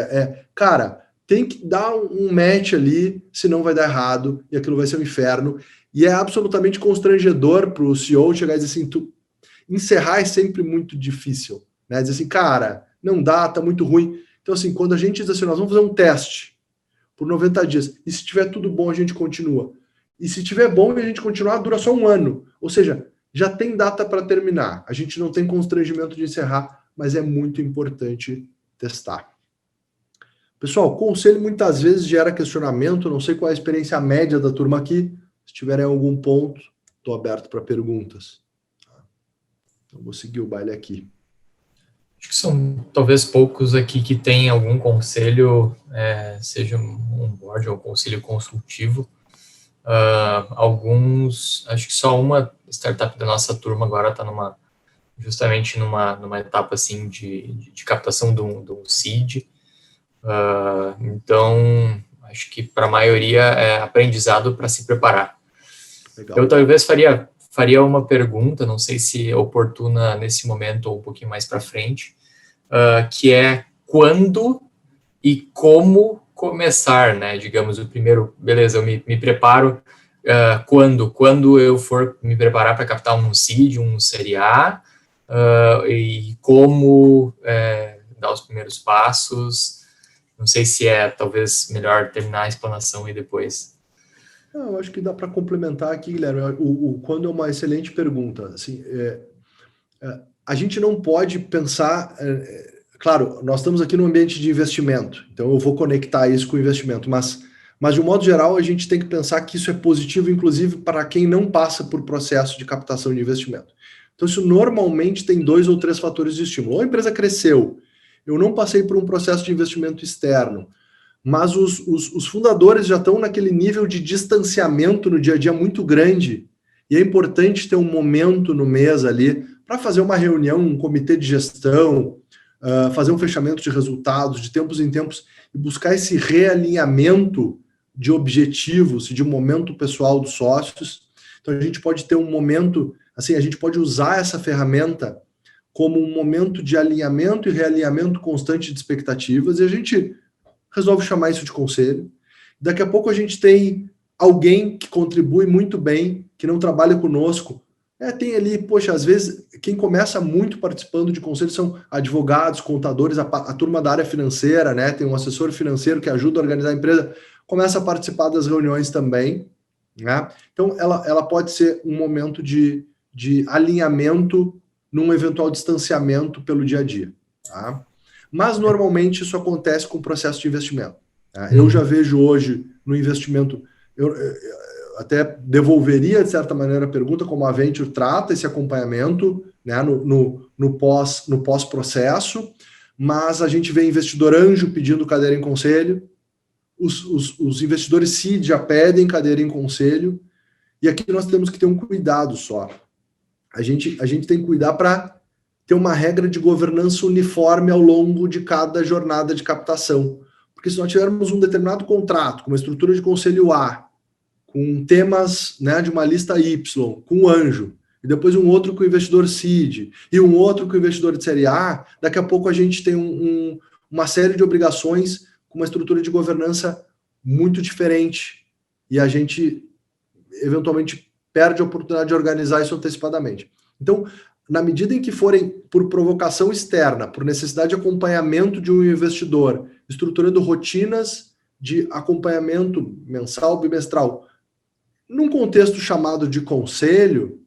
cara, tem que dar um match ali, senão vai dar errado, e aquilo vai ser um inferno. E é absolutamente constrangedor para o CEO chegar e dizer assim, encerrar é sempre muito difícil, né? Dizer assim, cara, não dá, tá muito ruim. Então, assim, quando a gente diz assim, nós vamos fazer um teste por 90 dias, e se tiver tudo bom, a gente continua. E se tiver bom e a gente continuar, dura só 1 ano. Ou seja, já tem data para terminar. A gente não tem constrangimento de encerrar, mas é muito importante testar. Pessoal, conselho muitas vezes gera questionamento, não sei qual é a experiência média da turma aqui. Se tiverem algum ponto, estou aberto para perguntas. Então, vou seguir o baile aqui. Acho que são talvez poucos aqui que têm algum conselho, seja um board ou um conselho consultivo. Alguns, acho que só uma startup da nossa turma agora está justamente numa etapa assim de captação de um seed. Então, acho que para a maioria é aprendizado para se preparar. Legal. Eu talvez faria uma pergunta, não sei se é oportuna nesse momento ou um pouquinho mais para frente, que é quando e como começar, né? Digamos, o primeiro, beleza, eu me preparo quando eu for me preparar para captar um seed, um série A, e como dar os primeiros passos. Não sei se talvez melhor terminar a explanação e depois. Eu acho que dá para complementar aqui, Guilherme. O quando é uma excelente pergunta. Assim, a gente não pode pensar... claro, nós estamos aqui no ambiente de investimento, então eu vou conectar isso com o investimento, mas de um modo geral a gente tem que pensar que isso é positivo, inclusive para quem não passa por processo de captação de investimento. Então isso normalmente tem 2 ou 3 fatores de estímulo. Ou a empresa cresceu, eu não passei por um processo de investimento externo, mas os fundadores já estão naquele nível de distanciamento no dia a dia muito grande, e é importante ter um momento no mês ali para fazer uma reunião, um comitê de gestão, fazer um fechamento de resultados de tempos em tempos e buscar esse realinhamento de objetivos e de momento pessoal dos sócios. Então a gente pode ter um momento, assim, a gente pode usar essa ferramenta como um momento de alinhamento e realinhamento constante de expectativas, e a gente resolve chamar isso de conselho. Daqui a pouco a gente tem alguém que contribui muito bem, que não trabalha conosco. Tem ali, poxa, às vezes quem começa muito participando de conselhos são advogados, contadores, a turma da área financeira, né? Tem um assessor financeiro que ajuda a organizar a empresa, começa a participar das reuniões também, né? Então ela pode ser um momento de alinhamento num eventual distanciamento pelo dia a dia, tá? Mas normalmente isso acontece com o processo de investimento, tá? Eu já vejo hoje no investimento, eu até devolveria, de certa maneira, a pergunta, como a Venture trata esse acompanhamento, né, no pós-processo, mas a gente vê investidor anjo pedindo cadeira em conselho, os investidores seed já pedem cadeira em conselho, e aqui nós temos que ter um cuidado só. A gente tem que cuidar para ter uma regra de governança uniforme ao longo de cada jornada de captação. Porque se nós tivermos um determinado contrato, com uma estrutura de conselho A, com temas, né, de uma lista Y, com um anjo, e depois um outro com o investidor seed, e um outro com o investidor de série A, daqui a pouco a gente tem uma série de obrigações com uma estrutura de governança muito diferente, e a gente eventualmente perde a oportunidade de organizar isso antecipadamente. Então, na medida em que forem por provocação externa, por necessidade de acompanhamento de um investidor, estruturando rotinas de acompanhamento mensal, bimestral, num contexto chamado de conselho,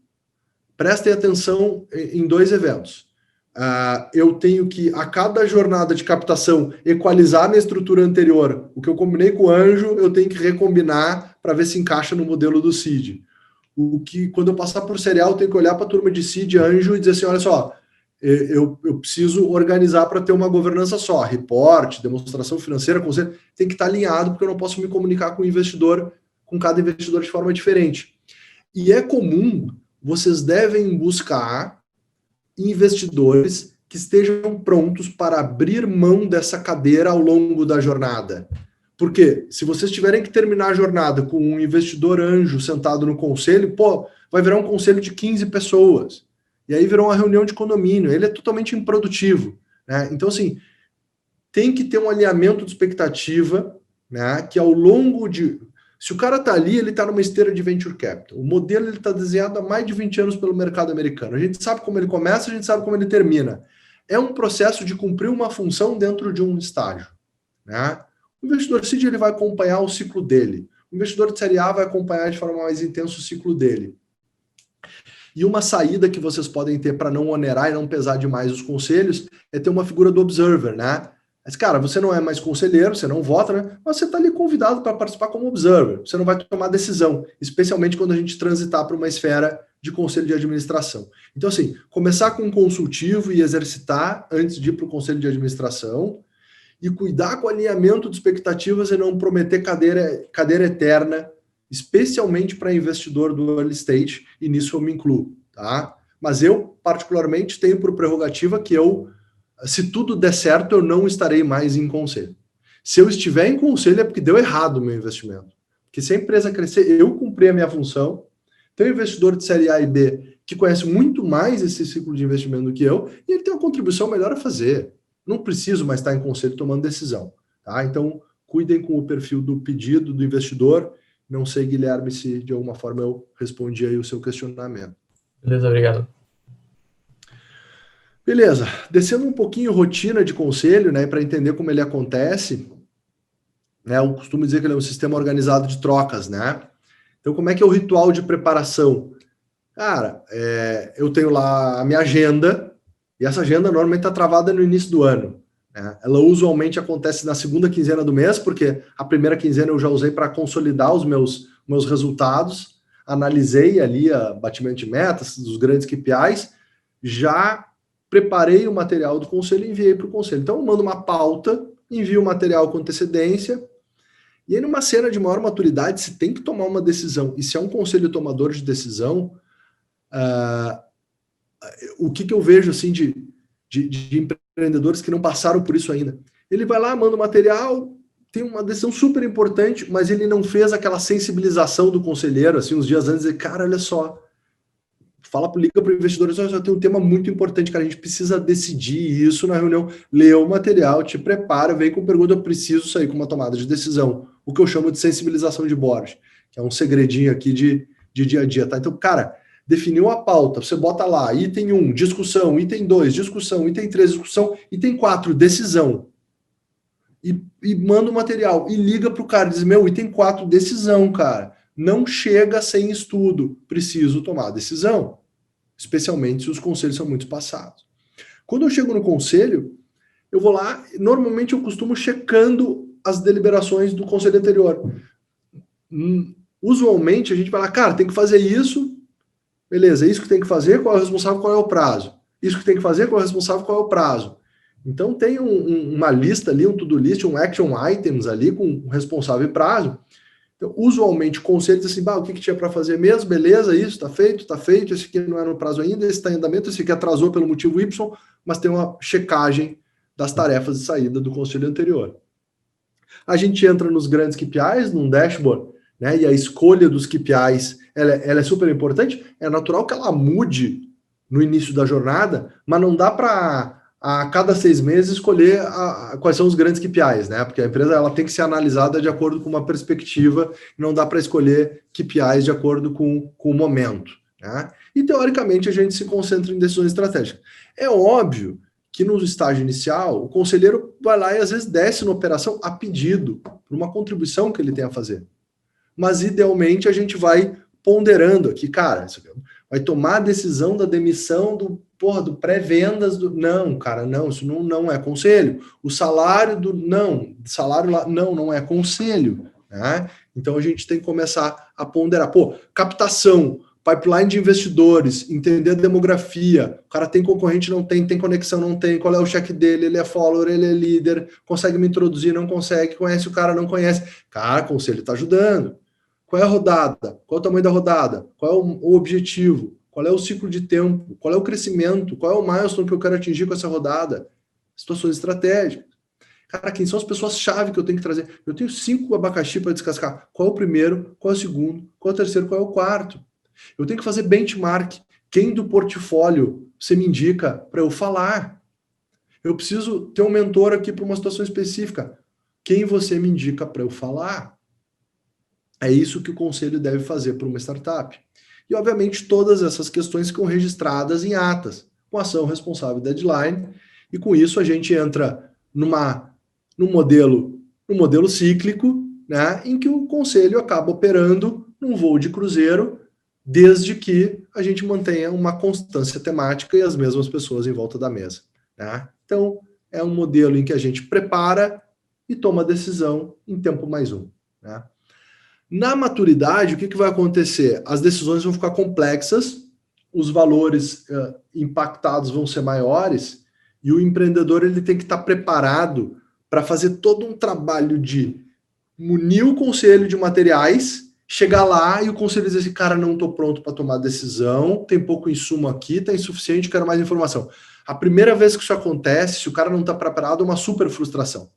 prestem atenção em 2 eventos. eu tenho que, a cada jornada de captação, equalizar minha estrutura anterior. O que eu combinei com o anjo, eu tenho que recombinar para ver se encaixa no modelo do seed. O que, quando eu passar por serial, eu tenho que olhar para a turma de seed, anjo, e dizer assim, olha só, eu preciso organizar para ter uma governança só. Reporte, demonstração financeira, conselho, tem que estar alinhado, porque eu não posso me comunicar com o investidor, com cada investidor de forma diferente. E é comum, vocês devem buscar investidores que estejam prontos para abrir mão dessa cadeira ao longo da jornada. Porque se vocês tiverem que terminar a jornada com um investidor anjo sentado no conselho, vai virar um conselho de 15 pessoas. E aí virou uma reunião de condomínio. Ele é totalmente improdutivo, né? Então, assim, tem que ter um alinhamento de expectativa, né, que ao longo de... Se o cara está ali, ele está numa esteira de venture capital. O modelo está desenhado há mais de 20 anos pelo mercado americano. A gente sabe como ele começa, a gente sabe como ele termina. É um processo de cumprir uma função dentro de um estágio, né? O investidor seed, ele vai acompanhar o ciclo dele. O investidor de série A vai acompanhar de forma mais intensa o ciclo dele. E uma saída que vocês podem ter para não onerar e não pesar demais os conselhos é ter uma figura do observer, né? Mas, cara, você não é mais conselheiro, você não vota, né? Mas você está ali convidado para participar como observer. Você não vai tomar decisão, especialmente quando a gente transitar para uma esfera de conselho de administração. Então, assim, começar com um consultivo e exercitar antes de ir para o conselho de administração e cuidar com o alinhamento de expectativas e não prometer cadeira eterna, especialmente para investidor do early stage, e nisso eu me incluo, tá? Mas eu, particularmente, tenho por prerrogativa que se tudo der certo, eu não estarei mais em conselho. Se eu estiver em conselho é porque deu errado o meu investimento. Porque se a empresa crescer, eu cumpri a minha função, tem um investidor de série A e B que conhece muito mais esse ciclo de investimento do que eu, e ele tem uma contribuição melhor a fazer. Não preciso mais estar em conselho tomando decisão, tá? Então, cuidem com o perfil do pedido do investidor. Não sei, Guilherme, se de alguma forma eu respondi aí o seu questionamento. Beleza, obrigado. Beleza, descendo um pouquinho rotina de conselho, né, para entender como ele acontece, né, eu costumo dizer que ele é um sistema organizado de trocas, né? Então, como é que é o ritual de preparação? Cara, eu tenho lá a minha agenda, e essa agenda normalmente está travada no início do ano, né? Ela usualmente acontece na segunda quinzena do mês, porque a primeira quinzena eu já usei para consolidar os meus resultados, analisei ali a batimento de metas, dos grandes KPIs, já preparei o material do conselho e enviei para o conselho. Então, eu mando uma pauta, envio o material com antecedência, e aí numa cena de maior maturidade, se tem que tomar uma decisão, e se é um conselho tomador de decisão, o que eu vejo assim de empreendedores que não passaram por isso ainda? Ele vai lá, manda o material, tem uma decisão super importante, mas ele não fez aquela sensibilização do conselheiro, assim, uns dias antes, e cara, olha só, liga para o investidor, já tem um tema muito importante, cara, a gente precisa decidir isso na reunião, lê o material, te prepara, vem com pergunta, eu preciso sair com uma tomada de decisão, o que eu chamo de sensibilização de board, que é um segredinho aqui de dia a dia, tá? Então, cara, definiu a pauta, você bota lá, item 1, discussão, item 2, discussão, item 3, discussão, item 4, decisão. E manda o material, e liga para o cara, diz, item 4, decisão, cara. Não chega sem estudo, preciso tomar a decisão. Especialmente se os conselhos são muito passados. Quando eu chego no conselho, eu vou lá, normalmente eu costumo checando as deliberações do conselho anterior. Usualmente a gente vai lá, cara, tem que fazer isso, beleza, é isso que tem que fazer, qual é o responsável, qual é o prazo? Isso que tem que fazer, qual é o responsável, qual é o prazo? Então tem uma lista ali, um to-do list, um action items ali com um responsável e prazo. Então, usualmente, o conselho diz assim, o que tinha para fazer mesmo, beleza, isso, está feito, esse aqui não é no prazo ainda, esse está em andamento, esse aqui atrasou pelo motivo Y, mas tem uma checagem das tarefas de saída do conselho anterior. A gente entra nos grandes KPIs, num dashboard, né, e a escolha dos KPIs, ela é super importante, é natural que ela mude no início da jornada, mas não dá para a cada 6 meses escolher quais são os grandes KPIs, né? Porque a empresa ela tem que ser analisada de acordo com uma perspectiva, não dá para escolher KPIs de acordo com o momento, né? E teoricamente a gente se concentra em decisões estratégicas. É óbvio que no estágio inicial o conselheiro vai lá e às vezes desce na operação a pedido, por uma contribuição que ele tem a fazer. Mas idealmente a gente vai ponderando aqui, cara, isso Vai tomar a decisão da demissão do pré-vendas do... Não, cara, não, isso não é conselho. O salário do... Não, salário lá... Não é conselho. Né? Então a gente tem que começar a ponderar. Captação, pipeline de investidores, entender a demografia. O cara tem concorrente, não tem conexão, não tem. Qual é o cheque dele? Ele é follower, ele é líder. Consegue me introduzir, não consegue. Conhece o cara, não conhece. Cara, conselho está ajudando. Qual é a rodada? Qual é o tamanho da rodada? Qual é o objetivo? Qual é o ciclo de tempo? Qual é o crescimento? Qual é o milestone que eu quero atingir com essa rodada? Situações estratégicas. Cara, quem são as pessoas-chave que eu tenho que trazer? Eu tenho 5 abacaxi para descascar. Qual é o primeiro? Qual é o segundo? Qual é o terceiro? Qual é o quarto? Eu tenho que fazer benchmark. Quem do portfólio você me indica para eu falar? Eu preciso ter um mentor aqui para uma situação específica. Quem você me indica para eu falar? É isso que o conselho deve fazer para uma startup. E, obviamente, todas essas questões ficam registradas em atas, com ação responsável deadline, e com isso a gente entra num modelo cíclico, né, em que o conselho acaba operando num voo de cruzeiro, desde que a gente mantenha uma constância temática e as mesmas pessoas em volta da mesa. Né? Então, é um modelo em que a gente prepara e toma a decisão em tempo mais um. Né? Na maturidade, o que vai acontecer? As decisões vão ficar complexas, os valores impactados vão ser maiores, e o empreendedor ele tem que estar preparado para fazer todo um trabalho de munir o conselho de materiais, chegar lá e o conselho dizer assim, cara, não estou pronto para tomar decisão, tem pouco insumo aqui, está insuficiente, quero mais informação. A primeira vez que isso acontece, se o cara não está preparado, é uma super frustração.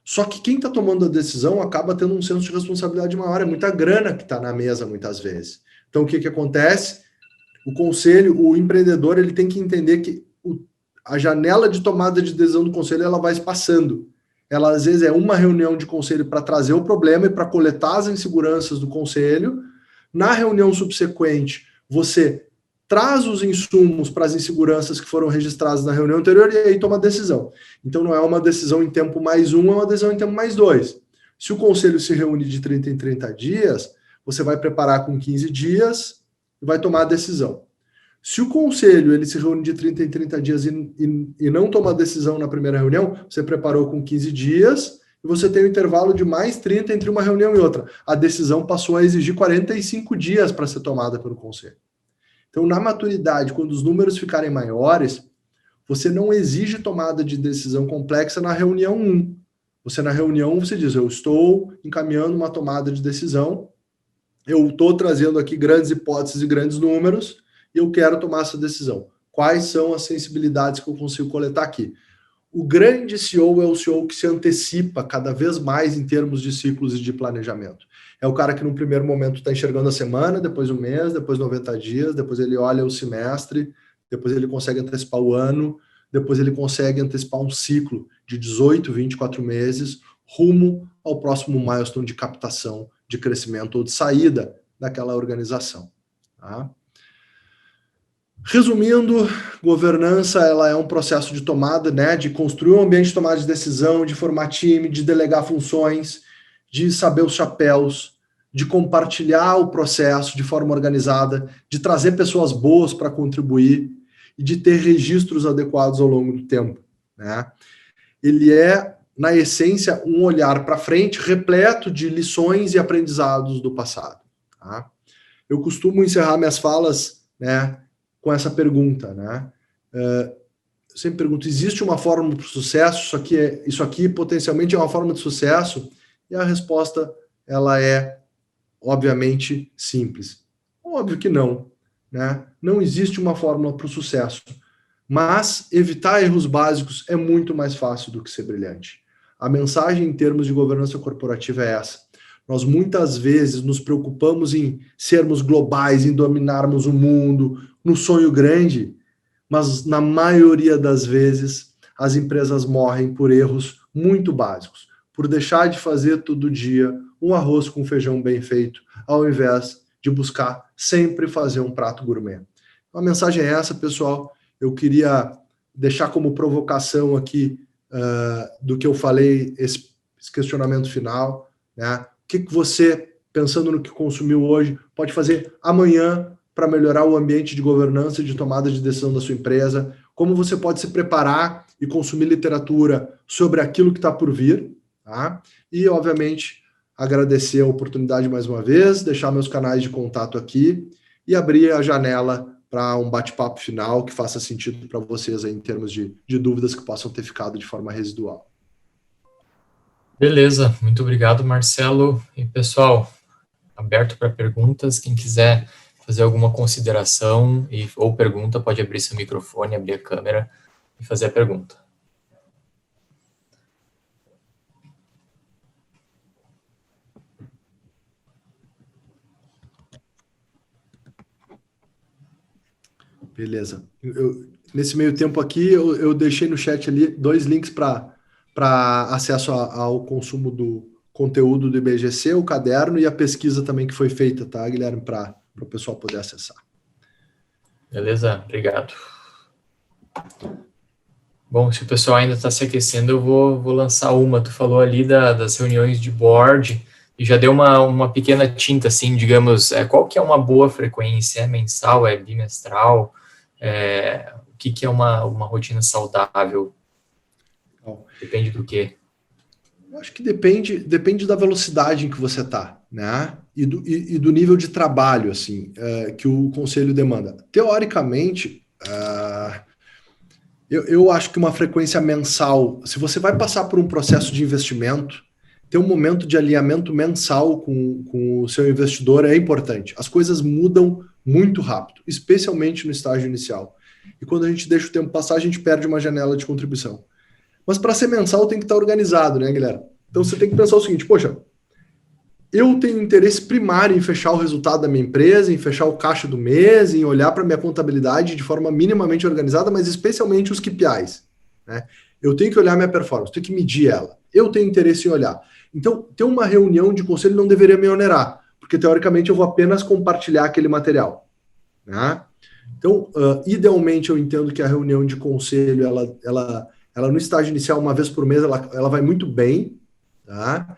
Só que quem está tomando a decisão acaba tendo um senso de responsabilidade maior, é muita grana que está na mesa muitas vezes. Então o que acontece? O conselho, o empreendedor, ele tem que entender que a janela de tomada de decisão do conselho ela vai espaçando. Ela às vezes é uma reunião de conselho para trazer o problema e para coletar as inseguranças do conselho. Na reunião subsequente, você traz os insumos para as inseguranças que foram registradas na reunião anterior e aí toma a decisão. Então não é uma decisão em tempo mais 1, é uma decisão em tempo mais 2. Se o conselho se reúne de 30 em 30 dias, você vai preparar com 15 dias e vai tomar a decisão. Se o conselho ele se reúne de 30 em 30 dias e não toma a decisão na primeira reunião, você preparou com 15 dias e você tem um intervalo de mais 30 entre uma reunião e outra. A decisão passou a exigir 45 dias para ser tomada pelo conselho. Então, na maturidade, quando os números ficarem maiores, você não exige tomada de decisão complexa na reunião 1. Você, na reunião 1, você diz, eu estou encaminhando uma tomada de decisão, eu estou trazendo aqui grandes hipóteses e grandes números, e eu quero tomar essa decisão. Quais são as sensibilidades que eu consigo coletar aqui? O grande CEO é o CEO que se antecipa cada vez mais em termos de ciclos e de planejamento. É o cara que no primeiro momento está enxergando a semana, depois o mês, depois 90 dias, depois ele olha o semestre, depois ele consegue antecipar o ano, depois ele consegue antecipar um ciclo de 18, 24 meses rumo ao próximo milestone de captação, de crescimento ou de saída daquela organização. Tá? Resumindo, governança ela é um processo de tomada, né, de construir um ambiente de tomada de decisão, de formar time, de delegar funções, de saber os chapéus, de compartilhar o processo de forma organizada, de trazer pessoas boas para contribuir e de ter registros adequados ao longo do tempo. Né? Ele é, na essência, um olhar para frente repleto de lições e aprendizados do passado. Tá? Eu costumo encerrar minhas falas, né, com essa pergunta, né? Eu sempre pergunto, existe uma fórmula para o sucesso? Isso aqui potencialmente é uma fórmula de sucesso? E a resposta, ela é, obviamente, simples. Óbvio que não, né? Não existe uma fórmula para o sucesso, mas evitar erros básicos é muito mais fácil do que ser brilhante. A mensagem em termos de governança corporativa é essa. Nós muitas vezes nos preocupamos em sermos globais, em dominarmos o mundo, no sonho grande, mas na maioria das vezes as empresas morrem por erros muito básicos, por deixar de fazer todo dia um arroz com feijão bem feito, ao invés de buscar sempre fazer um prato gourmet. A mensagem é essa, pessoal. Eu queria deixar como provocação aqui do que eu falei, esse questionamento final, né? O que você, pensando no que consumiu hoje, pode fazer amanhã para melhorar o ambiente de governança e de tomada de decisão da sua empresa, como você pode se preparar e consumir literatura sobre aquilo que está por vir, tá? E, obviamente, agradecer a oportunidade mais uma vez, deixar meus canais de contato aqui e abrir a janela para um bate-papo final que faça sentido para vocês aí, em termos de dúvidas que possam ter ficado de forma residual. Beleza, muito obrigado, Marcelo. E, pessoal, aberto para perguntas, quem quiser fazer alguma consideração ou pergunta, pode abrir seu microfone, abrir a câmera e fazer a pergunta. Beleza. Nesse meio tempo aqui, eu deixei no chat ali 2 links para acesso ao consumo do conteúdo do IBGC, o caderno e a pesquisa também que foi feita, tá, Guilherme? Para o pessoal poder acessar. Beleza, obrigado. Bom, se o pessoal ainda está se aquecendo, eu vou lançar uma. Tu falou ali das reuniões de board e já deu uma pequena tinta, assim, digamos, qual que é uma boa frequência? É mensal, é bimestral? O que é uma rotina saudável? Depende do quê? Eu acho que depende da velocidade em que você está, né? E do nível de trabalho, assim, que o conselho demanda. Teoricamente, eu acho que uma frequência mensal, se você vai passar por um processo de investimento, ter um momento de alinhamento mensal com o seu investidor é importante. As coisas mudam muito rápido, especialmente no estágio inicial. E quando a gente deixa o tempo passar, a gente perde uma janela de contribuição. Mas para ser mensal tem que estar organizado, né, Guilherme? Então você tem que pensar o seguinte, poxa, eu tenho interesse primário em fechar o resultado da minha empresa, em fechar o caixa do mês, em olhar para a minha contabilidade de forma minimamente organizada, mas especialmente os KPIs, né? Eu tenho que olhar minha performance, tenho que medir ela. Eu tenho interesse em olhar. Então, ter uma reunião de conselho não deveria me onerar, porque teoricamente eu vou apenas compartilhar aquele material, né? Então, idealmente eu entendo que a reunião de conselho, ela no estágio inicial, uma vez por mês, ela vai muito bem, tá?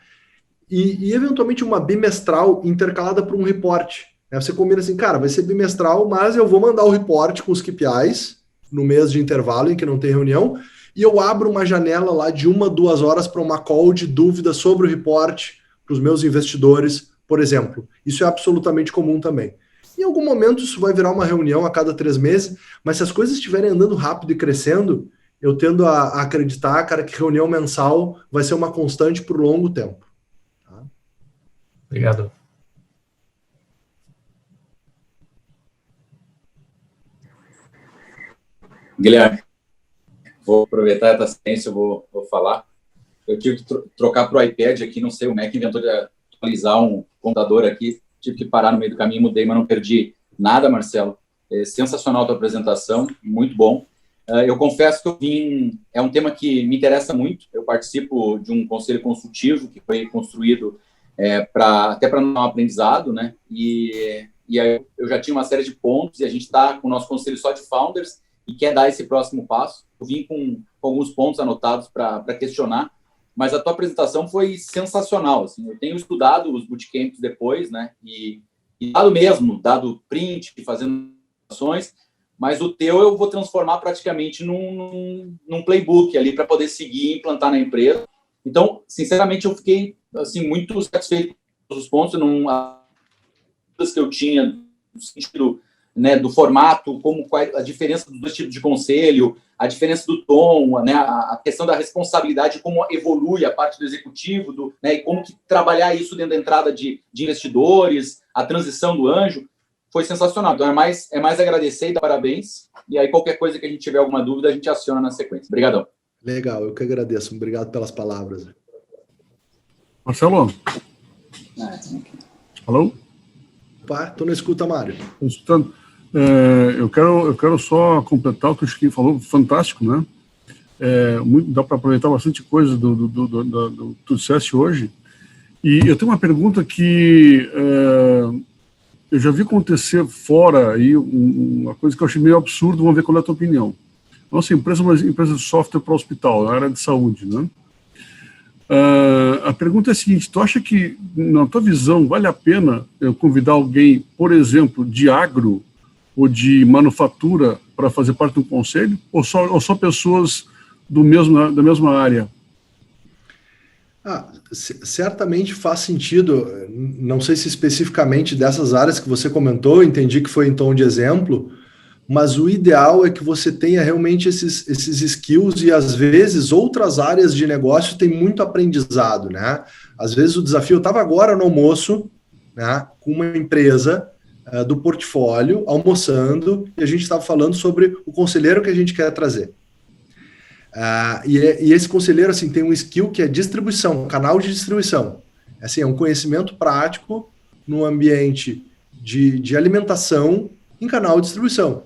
E eventualmente uma bimestral intercalada por um report. Né? Você combina assim, cara, vai ser bimestral, mas eu vou mandar o report com os KPIs no mês de intervalo em que não tem reunião, e eu abro uma janela lá de 1 a 2 horas para uma call de dúvidas sobre o report para os meus investidores, por exemplo. Isso é absolutamente comum também. Em algum momento isso vai virar uma reunião a cada 3 meses, mas se as coisas estiverem andando rápido e crescendo, eu tendo a acreditar, cara, que reunião mensal vai ser uma constante por longo tempo. Tá? Obrigado. Guilherme, vou aproveitar essa ciência, eu vou falar. Eu tive que trocar para o iPad aqui, não sei, o Mac inventou de atualizar um computador aqui, tive que parar no meio do caminho, mudei, mas não perdi nada, Marcelo. É sensacional a tua apresentação, muito bom. Eu confesso que é um tema que me interessa muito, eu participo de um conselho consultivo que foi construído até para um aprendizado, né? E aí eu já tinha uma série de pontos e a gente está com o nosso conselho só de founders e quer dar esse próximo passo. Eu vim com alguns pontos anotados para questionar, mas a tua apresentação foi sensacional. Assim, eu tenho estudado os bootcamps depois, né? E dado print, fazendo ações, mas o teu eu vou transformar praticamente num playbook ali para poder seguir e implantar na empresa. Então, sinceramente, eu fiquei assim, muito satisfeito com os pontos, as que eu tinha no sentido, né, do formato, qual a diferença dos 2 tipos de conselho, a diferença do tom, né, a questão da responsabilidade, como evolui a parte do executivo, né, e como que trabalhar isso dentro da entrada de investidores, a transição do anjo. Foi sensacional. Então, é mais agradecer e dar parabéns. E aí, qualquer coisa que a gente tiver alguma dúvida, a gente aciona na sequência. Obrigadão. Legal, eu que agradeço. Obrigado pelas palavras. Marcelo? Alô? Opa, tô na escuta, Mário. Estou escutando. Eu quero só completar o que o Chiquinho falou, fantástico, né? Dá para aproveitar bastante coisa do tu disseste hoje. E eu tenho uma pergunta que eu já vi acontecer fora aí, uma coisa que eu achei meio absurdo, vamos ver qual é a tua opinião. Nossa empresa é uma empresa de software para o hospital, na área de saúde, né? A pergunta é a seguinte, tu acha que, na tua visão, vale a pena eu convidar alguém, por exemplo, de agro, ou de manufatura para fazer parte do conselho, ou só pessoas da mesma área? Certamente faz sentido, não sei se especificamente dessas áreas que você comentou, entendi que foi em tom de exemplo, mas o ideal é que você tenha realmente esses skills e, às vezes, outras áreas de negócio têm muito aprendizado, né? Às vezes o desafio, eu estava agora no almoço, né, com uma empresa do portfólio, almoçando, e a gente estava falando sobre o conselheiro que a gente quer trazer. E esse conselheiro assim, tem um skill que é distribuição, canal de distribuição. Assim, é um conhecimento prático no ambiente de alimentação em canal de distribuição.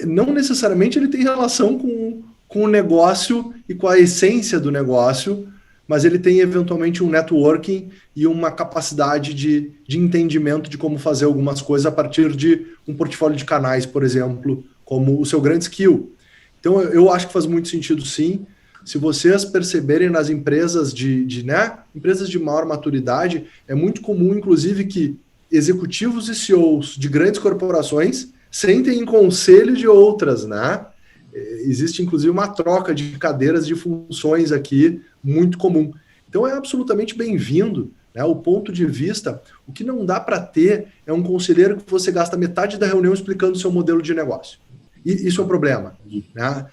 Não necessariamente ele tem relação com o negócio e com a essência do negócio, mas ele tem eventualmente um networking e uma capacidade de entendimento de como fazer algumas coisas a partir de um portfólio de canais, por exemplo, como o seu grande skill. Então, eu acho que faz muito sentido, sim. Se vocês perceberem nas empresas empresas de maior maturidade, é muito comum, inclusive, que executivos e CEOs de grandes corporações sentem em conselho de outras, né? Existe, inclusive, uma troca de cadeiras de funções aqui, muito comum. Então, é absolutamente bem-vindo, né? O ponto de vista, o que não dá para ter é um conselheiro que você gasta metade da reunião explicando o seu modelo de negócio. E isso é um problema, né?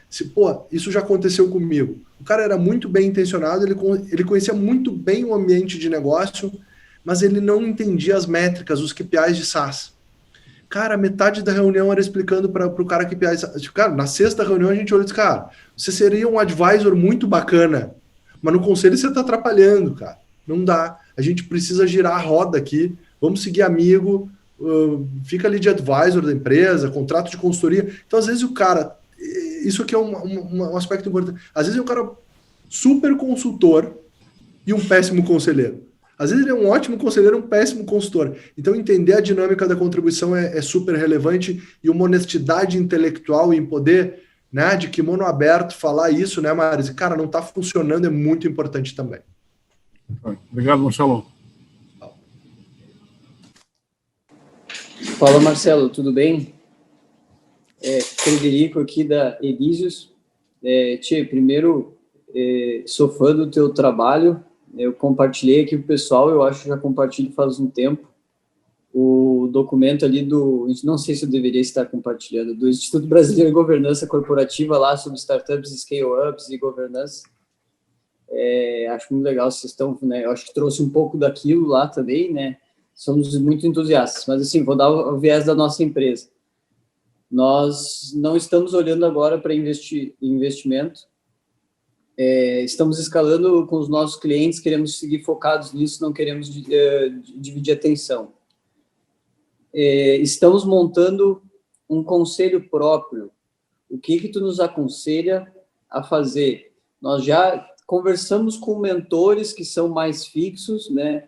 Isso já aconteceu comigo. O cara era muito bem intencionado, ele conhecia muito bem o ambiente de negócio, mas ele não entendia as métricas, os KPIs de SaaS. Cara, metade da reunião era explicando para o cara KPIs. Cara, na sexta reunião a gente olhou e disse, cara, você seria um advisor muito bacana, mas no conselho você está atrapalhando, cara. Não dá. A gente precisa girar a roda aqui, vamos seguir amigo, fica ali de advisor da empresa, contrato de consultoria. Então, às vezes, o cara... Isso aqui é um aspecto importante. Às vezes, é um cara super consultor e um péssimo conselheiro. Às vezes, ele é um ótimo conselheiro e um péssimo consultor. Então, entender a dinâmica da contribuição é super relevante, e uma honestidade intelectual em poder, né, de kimono aberto, falar isso, né, Maris? Cara, não está funcionando, é muito importante também. Obrigado, Marcelo. Fala, Marcelo, tudo bem? Frederico aqui da Elísios. Primeiro, sou fã do teu trabalho. Eu compartilhei aqui com o pessoal, eu acho que já compartilho faz um tempo, o documento ali não sei se eu deveria estar compartilhando, do Instituto Brasileiro de Governança Corporativa, lá sobre startups, scale-ups e governança. Acho muito legal, vocês estão, né? Eu acho que trouxe um pouco daquilo lá também, né? Somos muito entusiastas, mas assim, vou dar o viés da nossa empresa. Nós não estamos olhando agora para investimento, estamos escalando com os nossos clientes, queremos seguir focados nisso, não queremos dividir atenção. Estamos montando um conselho próprio. O que tu nos aconselha a fazer? Nós já conversamos com mentores que são mais fixos, né?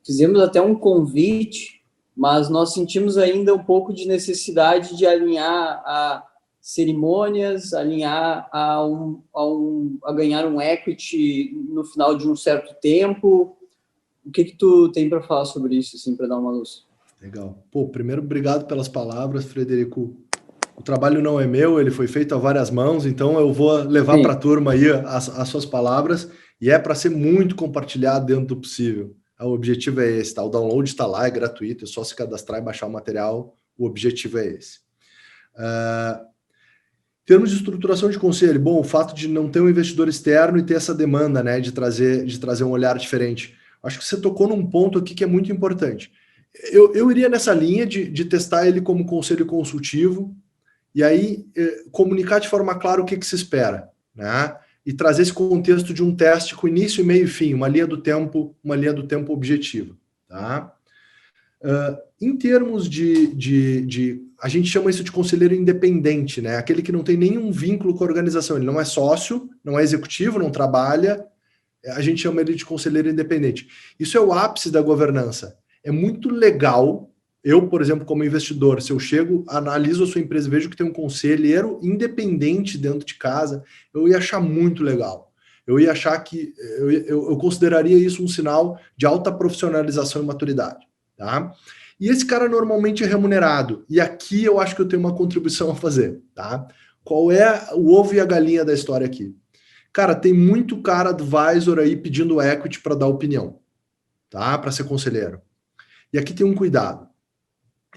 Fizemos até um convite, mas nós sentimos ainda um pouco de necessidade de alinhar a cerimônias, alinhar a ganhar um equity no final de um certo tempo. O que tu tem para falar sobre isso, assim, para dar uma luz? Legal. Primeiro, obrigado pelas palavras, Frederico. O trabalho não é meu, ele foi feito a várias mãos, então eu vou levar para a turma aí as suas palavras, e é para ser muito compartilhado dentro do possível. O objetivo é esse, tá? O download está lá, é gratuito, é só se cadastrar e baixar o material, o objetivo é esse. Em termos de estruturação de conselho, o fato de não ter um investidor externo e ter essa demanda, né, de trazer um olhar diferente. Acho que você tocou num ponto aqui que é muito importante. Eu iria nessa linha de testar ele como conselho consultivo, e aí comunicar de forma clara o que se espera, né? E trazer esse contexto de um teste com início, meio e fim, uma linha do tempo objetiva, tá? Em termos a gente chama isso de conselheiro independente, né? Aquele que não tem nenhum vínculo com a organização, ele não é sócio, não é executivo, não trabalha, a gente chama ele de conselheiro independente. Isso é o ápice da governança. É muito legal. Eu, por exemplo, como investidor, se eu chego, analiso a sua empresa, vejo que tem um conselheiro independente dentro de casa, eu ia achar muito legal. Eu ia achar que eu consideraria isso um sinal de alta profissionalização e maturidade, tá? E esse cara normalmente é remunerado. E aqui eu acho que eu tenho uma contribuição a fazer, tá? Qual é o ovo e a galinha da história aqui? Cara, tem muito cara advisor aí pedindo equity para dar opinião, tá? Para ser conselheiro. E aqui tem um cuidado.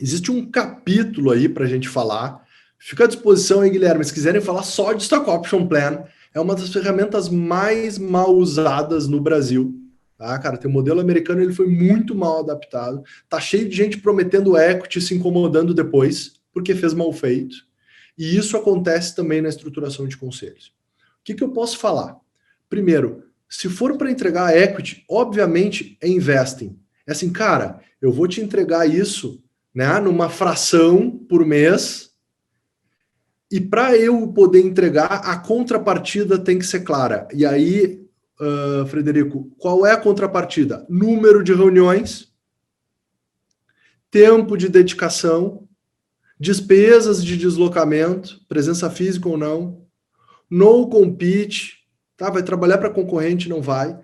Existe um capítulo aí para a gente falar. Fica à disposição aí, Guilherme, se quiserem falar só de Stock Option Plan. É uma das ferramentas mais mal usadas no Brasil. Tá, cara, tem o modelo americano, ele foi muito mal adaptado. Tá cheio de gente prometendo equity, se incomodando depois, porque fez mal feito. E isso acontece também na estruturação de conselhos. O que eu posso falar? Primeiro, se for para entregar equity, obviamente é investing. É assim, cara, eu vou te entregar isso, né, numa fração por mês, e para eu poder entregar, a contrapartida tem que ser clara. E aí, Frederico, qual é a contrapartida? Número de reuniões, tempo de dedicação, despesas de deslocamento, presença física ou não, no compete, tá? Vai trabalhar para concorrente, não vai.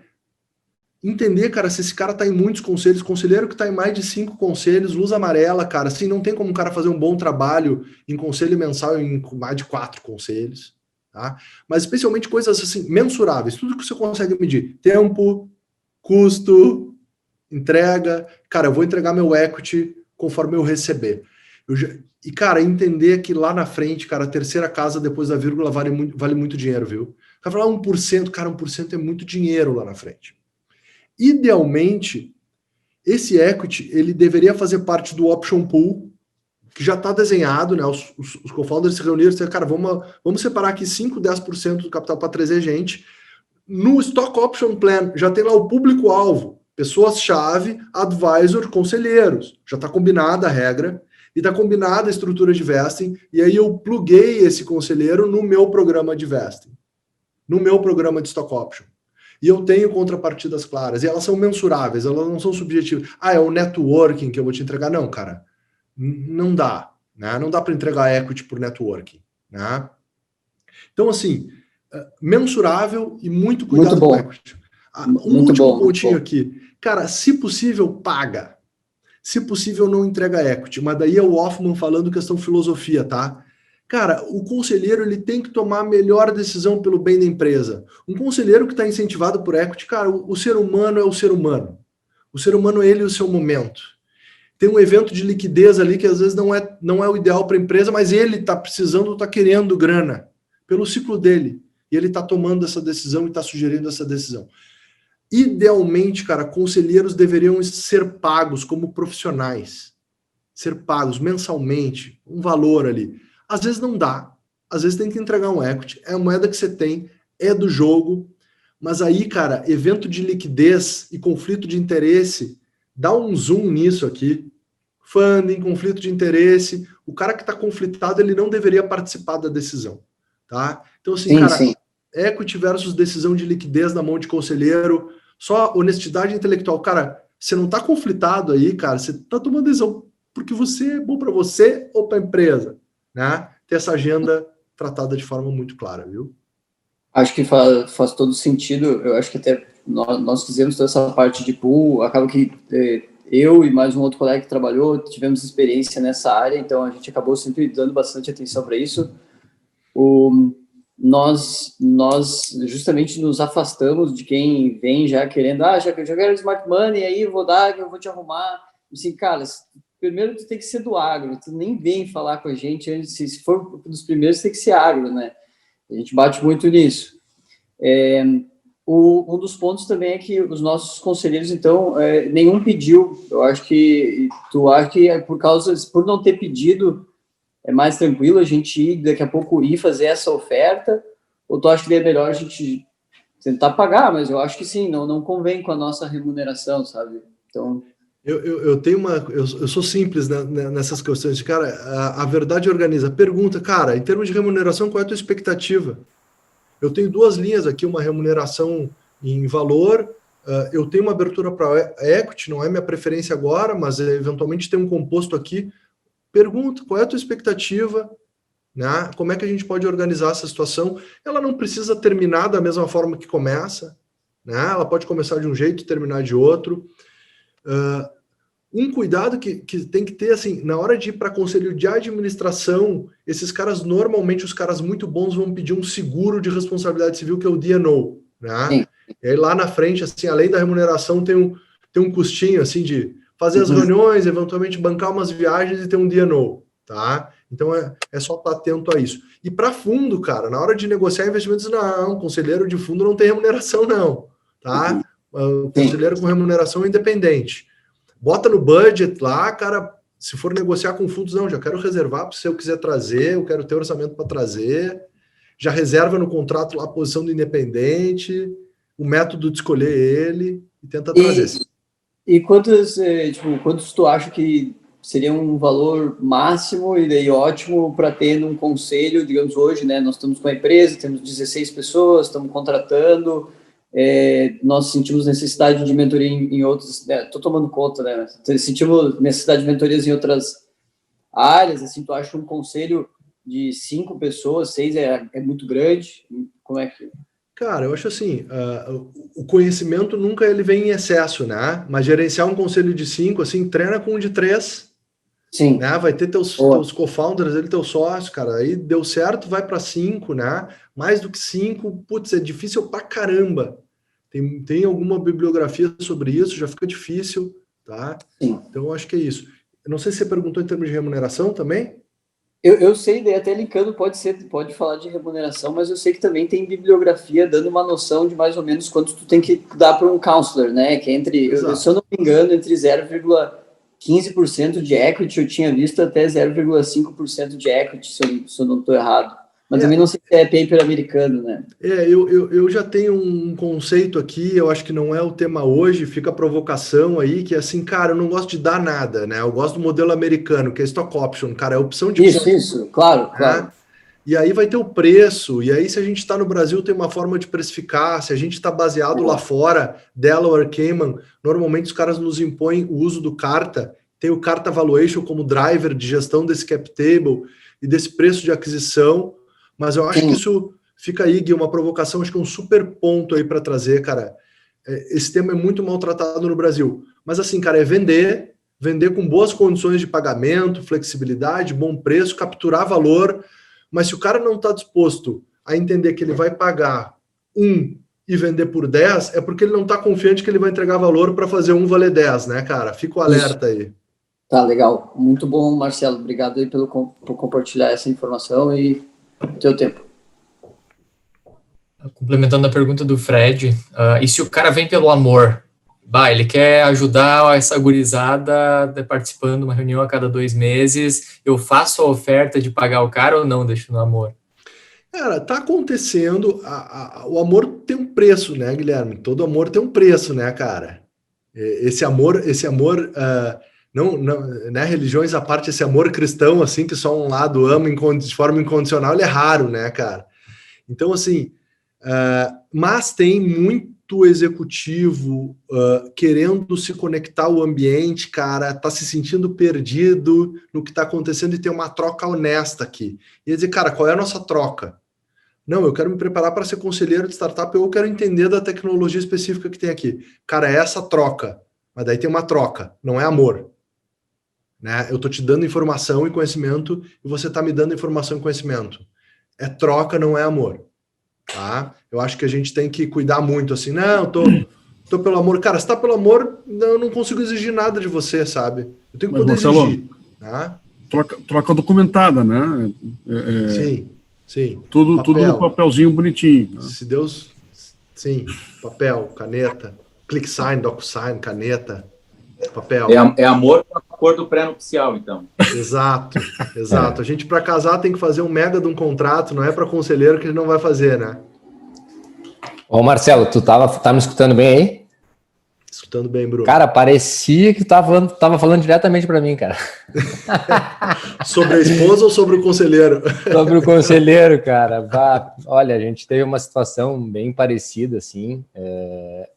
Entender, cara, se esse cara tá em muitos conselhos, conselheiro que tá em mais de 5 conselhos, luz amarela, cara, assim, não tem como um cara fazer um bom trabalho em conselho mensal em mais de 4 conselhos, tá? Mas especialmente coisas assim, mensuráveis, tudo que você consegue medir, tempo, custo, entrega, cara, eu vou entregar meu equity conforme eu receber. E, cara, entender que lá na frente, cara, a terceira casa depois da vírgula vale muito dinheiro, viu? O cara fala 1%, cara, 1% é muito dinheiro lá na frente. Idealmente, esse equity, ele deveria fazer parte do option pool, que já está desenhado, né? Os co-founders se reuniram e disseram, cara, vamos separar aqui 5, 10% do capital para trazer gente. No Stock Option Plan, já tem lá o público-alvo, pessoas-chave, advisor, conselheiros. Já está combinada a regra. E está combinada a estrutura de vesting, e aí eu pluguei esse conselheiro no meu programa de vesting, no meu programa de stock option. E eu tenho contrapartidas claras, e elas são mensuráveis, elas não são subjetivas. É o networking que eu vou te entregar. Não, cara, não dá. Né? Não dá para entregar equity por networking. Né? Então, assim, mensurável e muito cuidado com equity. Último pontinho aqui. Cara, se possível, paga. Se possível, não entrega equity. Mas daí é o Hoffman falando questão filosofia, tá? Cara, o conselheiro ele tem que tomar a melhor decisão pelo bem da empresa. Um conselheiro que está incentivado por equity, cara, o ser humano é o ser humano. O ser humano é ele e o seu momento. Tem um evento de liquidez ali que às vezes não é o ideal para a empresa, mas ele está precisando, está querendo grana pelo ciclo dele. E ele está tomando essa decisão e está sugerindo essa decisão. Idealmente, cara, conselheiros deveriam ser pagos como profissionais. Ser pagos mensalmente, um valor ali. Às vezes não dá. Às vezes tem que entregar um equity. É a moeda que você tem, é do jogo. Mas aí, cara, evento de liquidez e conflito de interesse, dá um zoom nisso aqui. Funding, conflito de interesse. O cara que está conflitado, ele não deveria participar da decisão. Tá? Então, assim, sim. Equity versus decisão de liquidez na mão de conselheiro, só honestidade intelectual. Cara, você não está conflitado aí, cara, você está tomando decisão porque você é bom para você ou para a empresa, né? Ter essa agenda tratada de forma muito clara, viu? Acho que faz todo sentido. Eu acho que até nós fizemos toda essa parte de pool, acaba que eu e mais um outro colega que trabalhou, tivemos experiência nessa área, então a gente acabou sempre dando bastante atenção para isso. Nós justamente nos afastamos de quem vem já querendo, já quero smart money, aí eu vou te arrumar. Assim, cara, primeiro tu tem que ser do agro, tu nem vem falar com a gente antes, se for dos primeiros tem que ser agro, né? A gente bate muito nisso. Um dos pontos também é que os nossos conselheiros, então, nenhum pediu. Eu acho que tu acha que por não ter pedido, é mais tranquilo a gente ir, daqui a pouco ir fazer essa oferta, ou tu acha que é melhor a gente tentar pagar, mas eu acho que sim, não convém com a nossa remuneração, sabe? Então... Eu tenho eu sou simples, né, nessas questões. Cara, a verdade organiza. Pergunta, cara, em termos de remuneração, qual é a tua expectativa? Eu tenho 2 linhas aqui, uma remuneração em valor, eu tenho uma abertura para equity, não é minha preferência agora, mas eventualmente tem um composto aqui. Pergunta, qual é a tua expectativa? Né? Como é que a gente pode organizar essa situação? Ela não precisa terminar da mesma forma que começa, né? Ela pode começar de um jeito e terminar de outro. Um cuidado que tem que ter, assim, na hora de ir para conselho de administração, esses caras, normalmente, os caras muito bons vão pedir um seguro de responsabilidade civil, que é o D&O, né? Sim. E aí lá na frente, assim, além da remuneração, tem um custinho, assim, de fazer as reuniões, eventualmente bancar umas viagens e ter um D&O, tá? Então é só estar atento a isso. E para fundo, cara, na hora de negociar investimentos, não, conselheiro de fundo não tem remuneração, não, tá? O conselheiro com remuneração independente. Bota no budget lá, cara, se for negociar com fundos, não, já quero reservar para se eu quiser trazer, eu quero ter orçamento para trazer, já reserva no contrato lá a posição do independente, o método de escolher ele e tenta trazer. E quantos tu acha que seria um valor máximo e daí ótimo para ter num conselho, digamos, hoje, né? Nós estamos com a empresa, temos 16 pessoas, estamos contratando, nós sentimos necessidade de mentoria em outros, estou tomando conta, né? Sentimos necessidade de mentorias em outras áreas, assim, tu acha um conselho de 5 pessoas, 6 é muito grande? Como é que... Cara, eu acho assim, o conhecimento nunca ele vem em excesso, né? Mas gerenciar um conselho de 5, assim, treina com um de 3. Sim. Né? Vai ter teus co-founders, teus sócios, cara. Aí deu certo, vai para 5, né? Mais do que 5, putz, é difícil pra caramba. Tem alguma bibliografia sobre isso, já fica difícil, tá? Sim. Então, eu acho que é isso. Eu não sei se você perguntou em termos de remuneração também. Eu sei, daí até linkando, pode falar de remuneração, mas eu sei que também tem bibliografia dando uma noção de mais ou menos quanto tu tem que dar para um counselor, né? Que é se eu não me engano, entre 0,15% de equity, eu tinha visto até 0,5% de equity, se eu não estou errado. Mas também não sei se é paper americano, né? Eu já tenho um conceito aqui, eu acho que não é o tema hoje, fica a provocação aí, que é assim, cara, eu não gosto de dar nada, né? Eu gosto do modelo americano, que é stock option, cara, é opção de... Isso, claro, né? claro. E aí vai ter o preço, e aí se a gente está no Brasil tem uma forma de precificar, se a gente está baseado lá fora, Delaware, Cayman, normalmente os caras nos impõem o uso do Carta, tem o Carta Valuation como driver de gestão desse cap table e desse preço de aquisição, mas eu acho que isso fica aí, Gui, uma provocação, acho que é um super ponto aí para trazer, cara. Esse tema é muito maltratado no Brasil. Mas assim, cara, é vender com boas condições de pagamento, flexibilidade, bom preço, capturar valor. Mas se o cara não está disposto a entender que ele vai pagar 1 e vender por 10, é porque ele não está confiante que ele vai entregar valor para fazer 1 valer 10, né, cara? Fica o alerta aí. Tá, legal. Muito bom, Marcelo. Obrigado aí por compartilhar essa informação e teu tempo. Complementando a pergunta do Fred, e se o cara vem pelo amor? Ele quer ajudar essa gurizada participando de uma reunião a cada 2 meses, eu faço a oferta de pagar o cara ou não deixo no amor? Cara, tá acontecendo, o amor tem um preço, né, Guilherme? Todo amor tem um preço, né, cara? Esse amor, não, né, religiões à parte, esse amor cristão, assim, que só um lado ama de forma incondicional, ele é raro, né, cara? Então, assim, mas tem muito executivo querendo se conectar ao ambiente, cara, tá se sentindo perdido no que tá acontecendo e tem uma troca honesta aqui. E dizer, cara, qual é a nossa troca? Não, eu quero me preparar para ser conselheiro de startup, eu quero entender da tecnologia específica que tem aqui. Cara, é essa troca. Mas daí tem uma troca, não é amor. Né? Eu tô te dando informação e conhecimento e você tá me dando informação e conhecimento. É troca, não é amor. Tá? Eu acho que a gente tem que cuidar muito, assim, não, tô pelo amor. Cara, se tá pelo amor, eu não consigo exigir nada de você, sabe? Eu tenho que poder exigir. Tá? Troca documentada, né? Sim. Tudo no papelzinho bonitinho. Né? Se Deus... Sim, papel, caneta, ClickSign, DocuSign, caneta, papel. É amor com a cor do pré-nupcial, então. Exato. A gente, para casar, tem que fazer um mega de um contrato, não é para conselheiro que ele não vai fazer, né? Ô, Marcelo, tu tá me escutando bem aí? Escutando bem, Bruno. Cara, parecia que tava falando diretamente para mim, cara. Sobre a esposa ou sobre o conselheiro? Sobre o conselheiro, cara. Olha, a gente teve uma situação bem parecida, assim,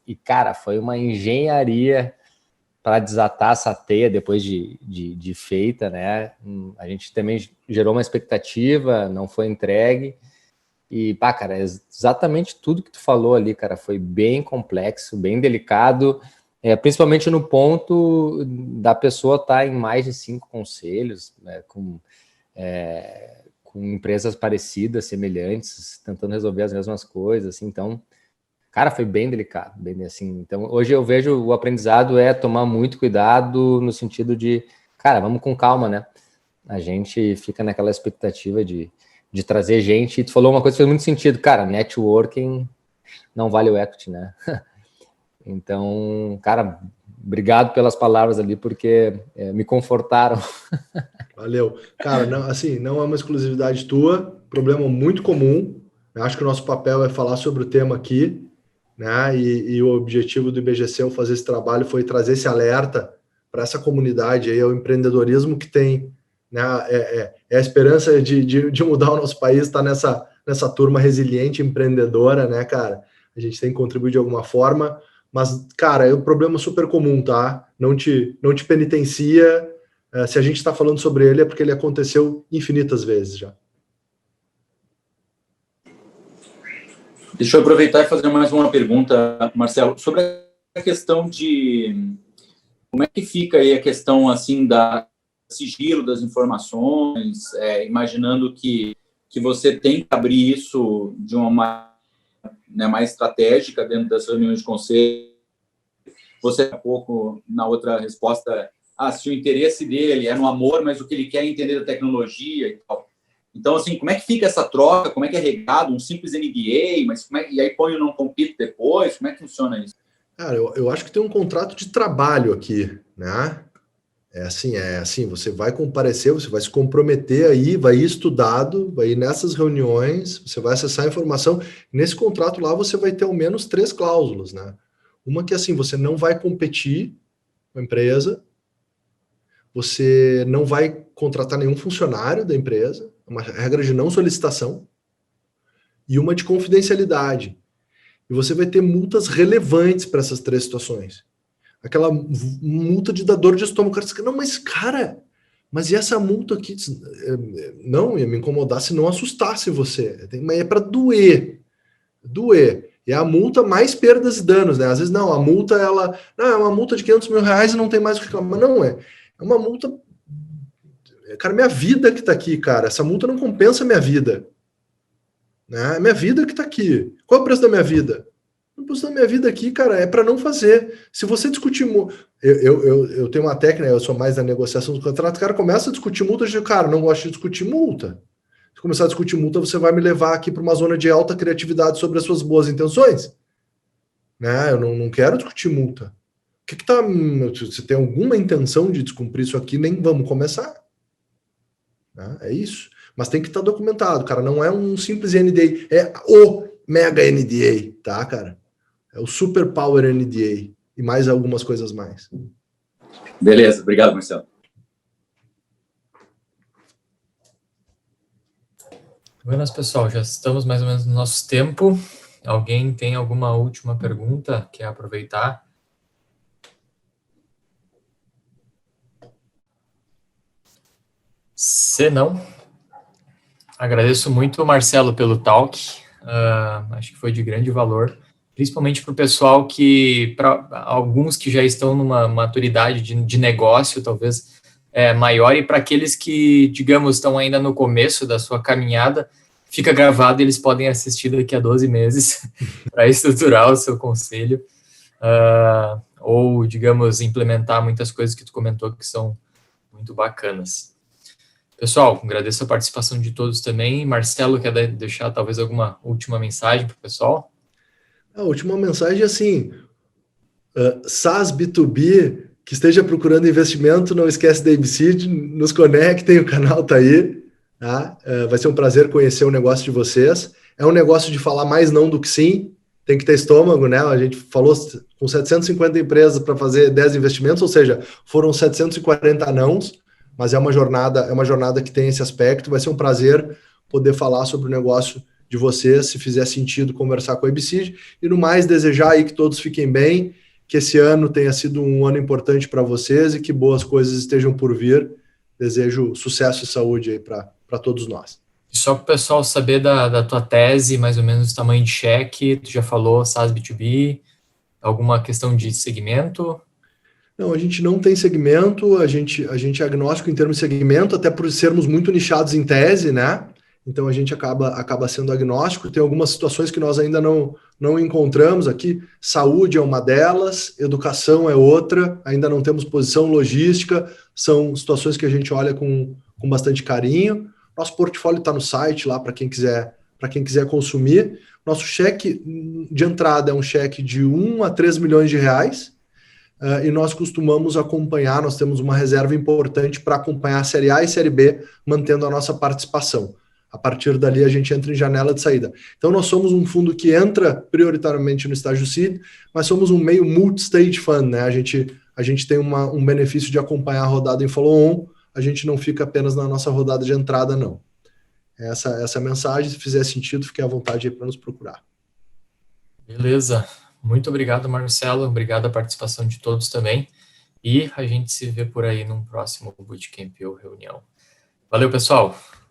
e, cara, foi uma engenharia para desatar essa teia depois de feita, né? A gente também gerou uma expectativa, não foi entregue. E, cara, exatamente tudo que tu falou ali, cara, foi bem complexo, bem delicado. principalmente no ponto da pessoa estar em mais de 5 conselhos, né, com empresas parecidas, semelhantes, tentando resolver as mesmas coisas, assim. Então, cara, foi bem delicado, bem assim. Então, hoje eu vejo o aprendizado tomar muito cuidado no sentido de, cara, vamos com calma, né? A gente fica naquela expectativa de trazer gente, e tu falou uma coisa que fez muito sentido, cara, networking não vale o equity, né? Então, cara, obrigado pelas palavras ali, porque me confortaram. Valeu. Cara, não, assim, não é uma exclusividade tua, problema muito comum. Eu acho que o nosso papel é falar sobre o tema aqui, né? E o objetivo do IBGC ao fazer esse trabalho foi trazer esse alerta para essa comunidade aí, o empreendedorismo que tem, né? A esperança de mudar o nosso país, está nessa turma resiliente, empreendedora, né, cara? A gente tem que contribuir de alguma forma, mas, cara, é um problema super comum, tá? Não te penitencia. Se a gente está falando sobre ele, é porque ele aconteceu infinitas vezes já. Deixa eu aproveitar e fazer mais uma pergunta, Marcelo, sobre a questão de como é que fica aí a questão assim da sigilo das informações, imaginando que você tem que abrir isso de uma mais estratégica dentro das reuniões de conselho. Você um pouco na outra resposta, se o interesse dele é no amor, mas o que ele quer é entender da tecnologia e tal. Então, assim, como é que fica essa troca? Como é que é regado? Um simples NDA, mas e aí põe o não compete depois? Como é que funciona isso? Cara, eu acho que tem um contrato de trabalho aqui, né? É assim, você vai comparecer, você vai se comprometer aí, vai ir estudado, vai ir nessas reuniões, você vai acessar a informação. Nesse contrato lá, você vai ter ao menos 3 cláusulas, né? Uma que, assim, você não vai competir com a empresa, você não vai contratar nenhum funcionário da empresa, uma regra de não solicitação, e uma de confidencialidade. E você vai ter multas relevantes para essas 3 situações. Aquela multa de dar dor de estômago. O cara diz, não, mas e essa multa aqui? Não, ia me incomodar se não assustasse você. Mas é para doer. Doer. E é a multa mais perdas e danos, né? Às vezes, não, a multa, é uma multa de R$500 mil e não tem mais o que reclamar. Não, é uma multa... Cara, minha vida que tá aqui, cara. Essa multa não compensa a minha vida. Né? É minha vida que tá aqui. Qual é o preço da minha vida? O preço da minha vida aqui, cara, é para não fazer. Se você discutir... Eu tenho uma técnica, eu sou mais da negociação do contrato, o cara começa a discutir multa, eu digo, cara, não gosto de discutir multa. Se começar a discutir multa, você vai me levar aqui para uma zona de alta criatividade sobre as suas boas intenções. Né? Eu não quero discutir multa. O que tá... Você tem alguma intenção de descumprir isso aqui, nem vamos começar. Né? É isso. Mas tem que estar documentado, cara. Não é um simples NDA, é o mega NDA, tá, cara? É o Super Power NDA e mais algumas coisas mais. Beleza, obrigado, Marcelo. Buenas, pessoal, já estamos mais ou menos no nosso tempo. Alguém tem alguma última pergunta? Quer aproveitar? Se não, agradeço muito, Marcelo, pelo talk. Acho que foi de grande valor, principalmente para o pessoal para alguns que já estão numa maturidade de negócio, talvez maior, e para aqueles que, digamos, estão ainda no começo da sua caminhada, fica gravado e eles podem assistir daqui a 12 meses para estruturar o seu conselho, ou, digamos, implementar muitas coisas que tu comentou que são muito bacanas. Pessoal, agradeço a participação de todos também. Marcelo, quer deixar talvez alguma última mensagem para o pessoal? A última mensagem é assim, SaaS B2B, que esteja procurando investimento, não esquece da ABCD, nos conectem, o canal está aí. Tá? Vai ser um prazer conhecer o negócio de vocês. É um negócio de falar mais não do que sim, tem que ter estômago, né? A gente falou com 750 empresas para fazer 10 investimentos, ou seja, foram 740 nãos, mas é uma jornada que tem esse aspecto. Vai ser um prazer poder falar sobre o negócio de vocês, se fizer sentido conversar com a ABCD, e no mais desejar aí que todos fiquem bem, que esse ano tenha sido um ano importante para vocês e que boas coisas estejam por vir. Desejo sucesso e saúde aí para todos nós. E só para o pessoal saber da tua tese, mais ou menos o tamanho de cheque, tu já falou SaaS B2B, Alguma questão de segmento? Não, a gente não tem segmento, a gente é agnóstico em termos de segmento, até por sermos muito nichados em tese, né? Então a gente acaba sendo agnóstico. Tem algumas situações que nós ainda não encontramos aqui. Saúde é uma delas, educação é outra, ainda não temos posição logística, são situações que a gente olha com bastante carinho. Nosso portfólio está no site lá para quem quiser consumir. Nosso cheque de entrada é um cheque de 1 a 3 milhões de reais. E nós costumamos acompanhar, nós temos uma reserva importante para acompanhar a Série A e Série B, mantendo a nossa participação. A partir dali, a gente entra em janela de saída. Então, nós somos um fundo que entra prioritariamente no estágio seed, mas somos um meio multi-stage fund, né? A gente tem um benefício de acompanhar a rodada em follow-on, a gente não fica apenas na nossa rodada de entrada, não. Essa é a mensagem. Se fizer sentido, fique à vontade aí para nos procurar. Beleza. Muito obrigado, Marcelo. Obrigado a participação de todos também. E a gente se vê por aí num próximo Bootcamp ou reunião. Valeu, pessoal.